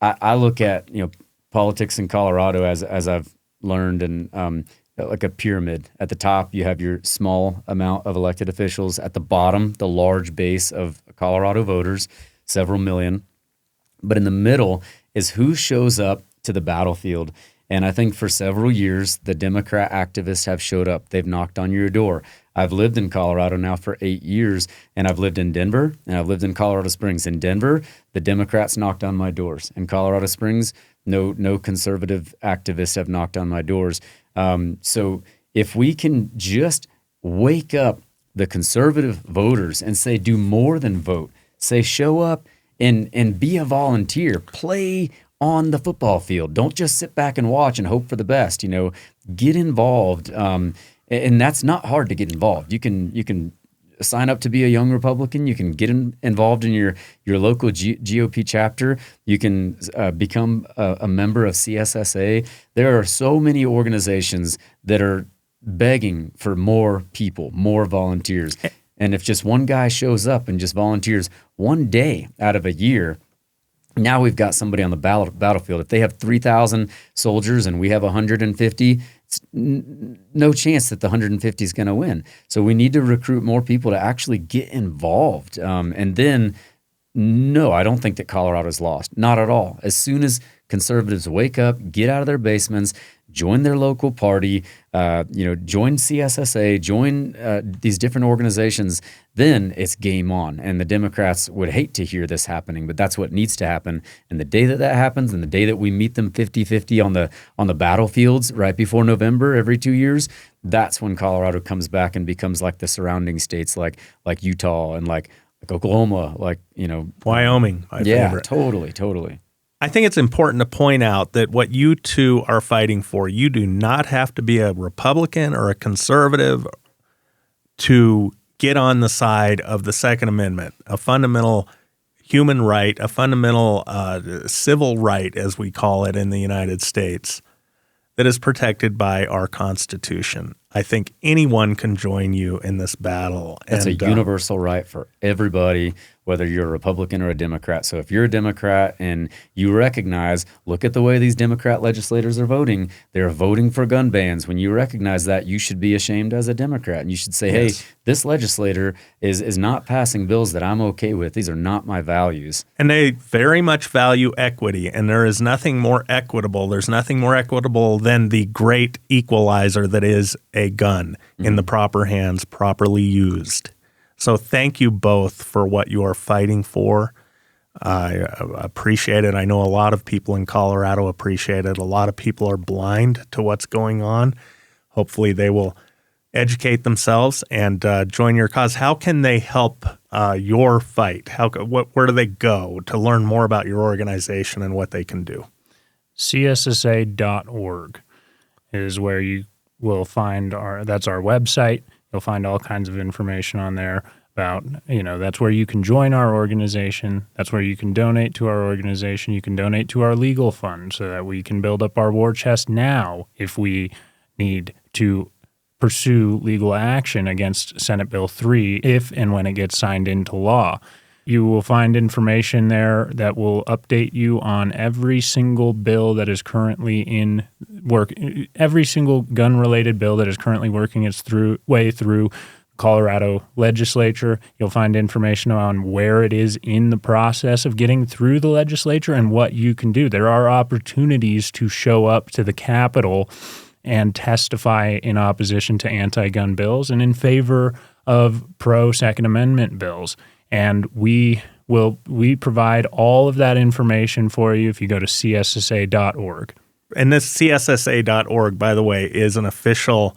I look at politics in Colorado as I've learned, and like a pyramid. At the top, you have your small amount of elected officials. At the bottom, the large base of Colorado voters, several million. But in the middle is who shows up to the battlefield. And I think for several years, the Democrat activists have showed up. They've knocked on your door. I've lived in Colorado now for 8 years, and I've lived in Denver, and I've lived in Colorado Springs. In Denver, the Democrats knocked on my doors. In Colorado Springs, no conservative activists have knocked on my doors. So if we can just wake up the conservative voters and say, do more than vote, say, show up and be a volunteer, play on the football field. Don't just sit back and watch and hope for the best. Get involved. And that's not hard to get involved. You can sign up to be a young Republican. You can get involved in your local GOP chapter. You can become a member of CSSA. There are so many organizations that are begging for more people, more volunteers. And if just one guy shows up and just volunteers one day out of a year, now we've got somebody on the battlefield. If they have 3,000 soldiers and we have 150, it's no chance that the 150 is going to win. So we need to recruit more people to actually get involved. And then, no, I don't think that Colorado's lost. Not at all. As soon as conservatives wake up, get out of their basements, join their local party, join CSSA, join these different organizations, then it's game on. And the Democrats would hate to hear this happening, but that's what needs to happen. And the day that happens, and the day that we meet them 50-50 on the battlefields right before November every 2 years, that's when Colorado comes back and becomes like the surrounding states, like Utah and like Oklahoma, Wyoming. My favorite. Totally. I think it's important to point out that what you two are fighting for, you do not have to be a Republican or a conservative to get on the side of the Second Amendment, a fundamental human right, a fundamental civil right, as we call it in the United States, that is protected by our Constitution. I think anyone can join you in this battle. That's a universal right for everybody, whether you're a Republican or a Democrat. So if you're a Democrat and you recognize, look at the way these Democrat legislators are voting, they're voting for gun bans. When you recognize that, you should be ashamed as a Democrat. And you should say, yes, hey, this legislator is not passing bills that I'm okay with. These are not my values. And they very much value equity. And there is nothing more equitable. There's nothing more equitable than the great equalizer that is a gun in the proper hands, properly used. So thank you both for what you are fighting for. I appreciate it. I know a lot of people in Colorado appreciate it. A lot of people are blind to what's going on. Hopefully they will educate themselves and join your cause. How can they help your fight? Where do they go to learn more about your organization and what they can do? CSSA.org is where you will find that's our website. You'll find all kinds of information on there about, that's where you can join our organization. That's where you can donate to our organization. You can donate to our legal fund so that we can build up our war chest now if we need to pursue legal action against Senate Bill 3 if and when it gets signed into law. You will find information there that will update you on every single bill that is currently in work, every single gun-related bill that is currently working its way through Colorado Legislature. You'll find information on where it is in the process of getting through the legislature and what you can do. There are opportunities to show up to the Capitol and testify in opposition to anti-gun bills and in favor of pro-Second Amendment bills. And we provide all of that information for you if you go to CSSA.org. And this CSSA.org, by the way, is an official,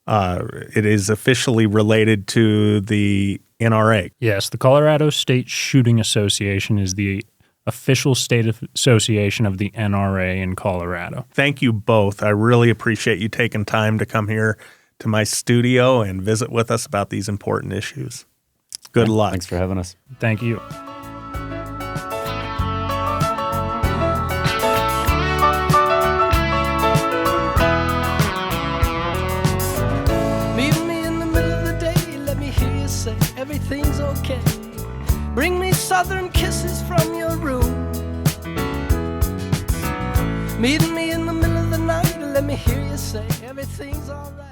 it is officially related to the NRA. Yes, the Colorado State Shooting Association is the official state association of the NRA in Colorado. Thank you both. I really appreciate you taking time to come here to my studio and visit with us about these important issues. Good luck. Thanks for having us. Thank you. Meet me in the middle of the day, let me hear you say everything's okay. Bring me southern kisses from your room. Meet me in the middle of the night, let me hear you say everything's all right.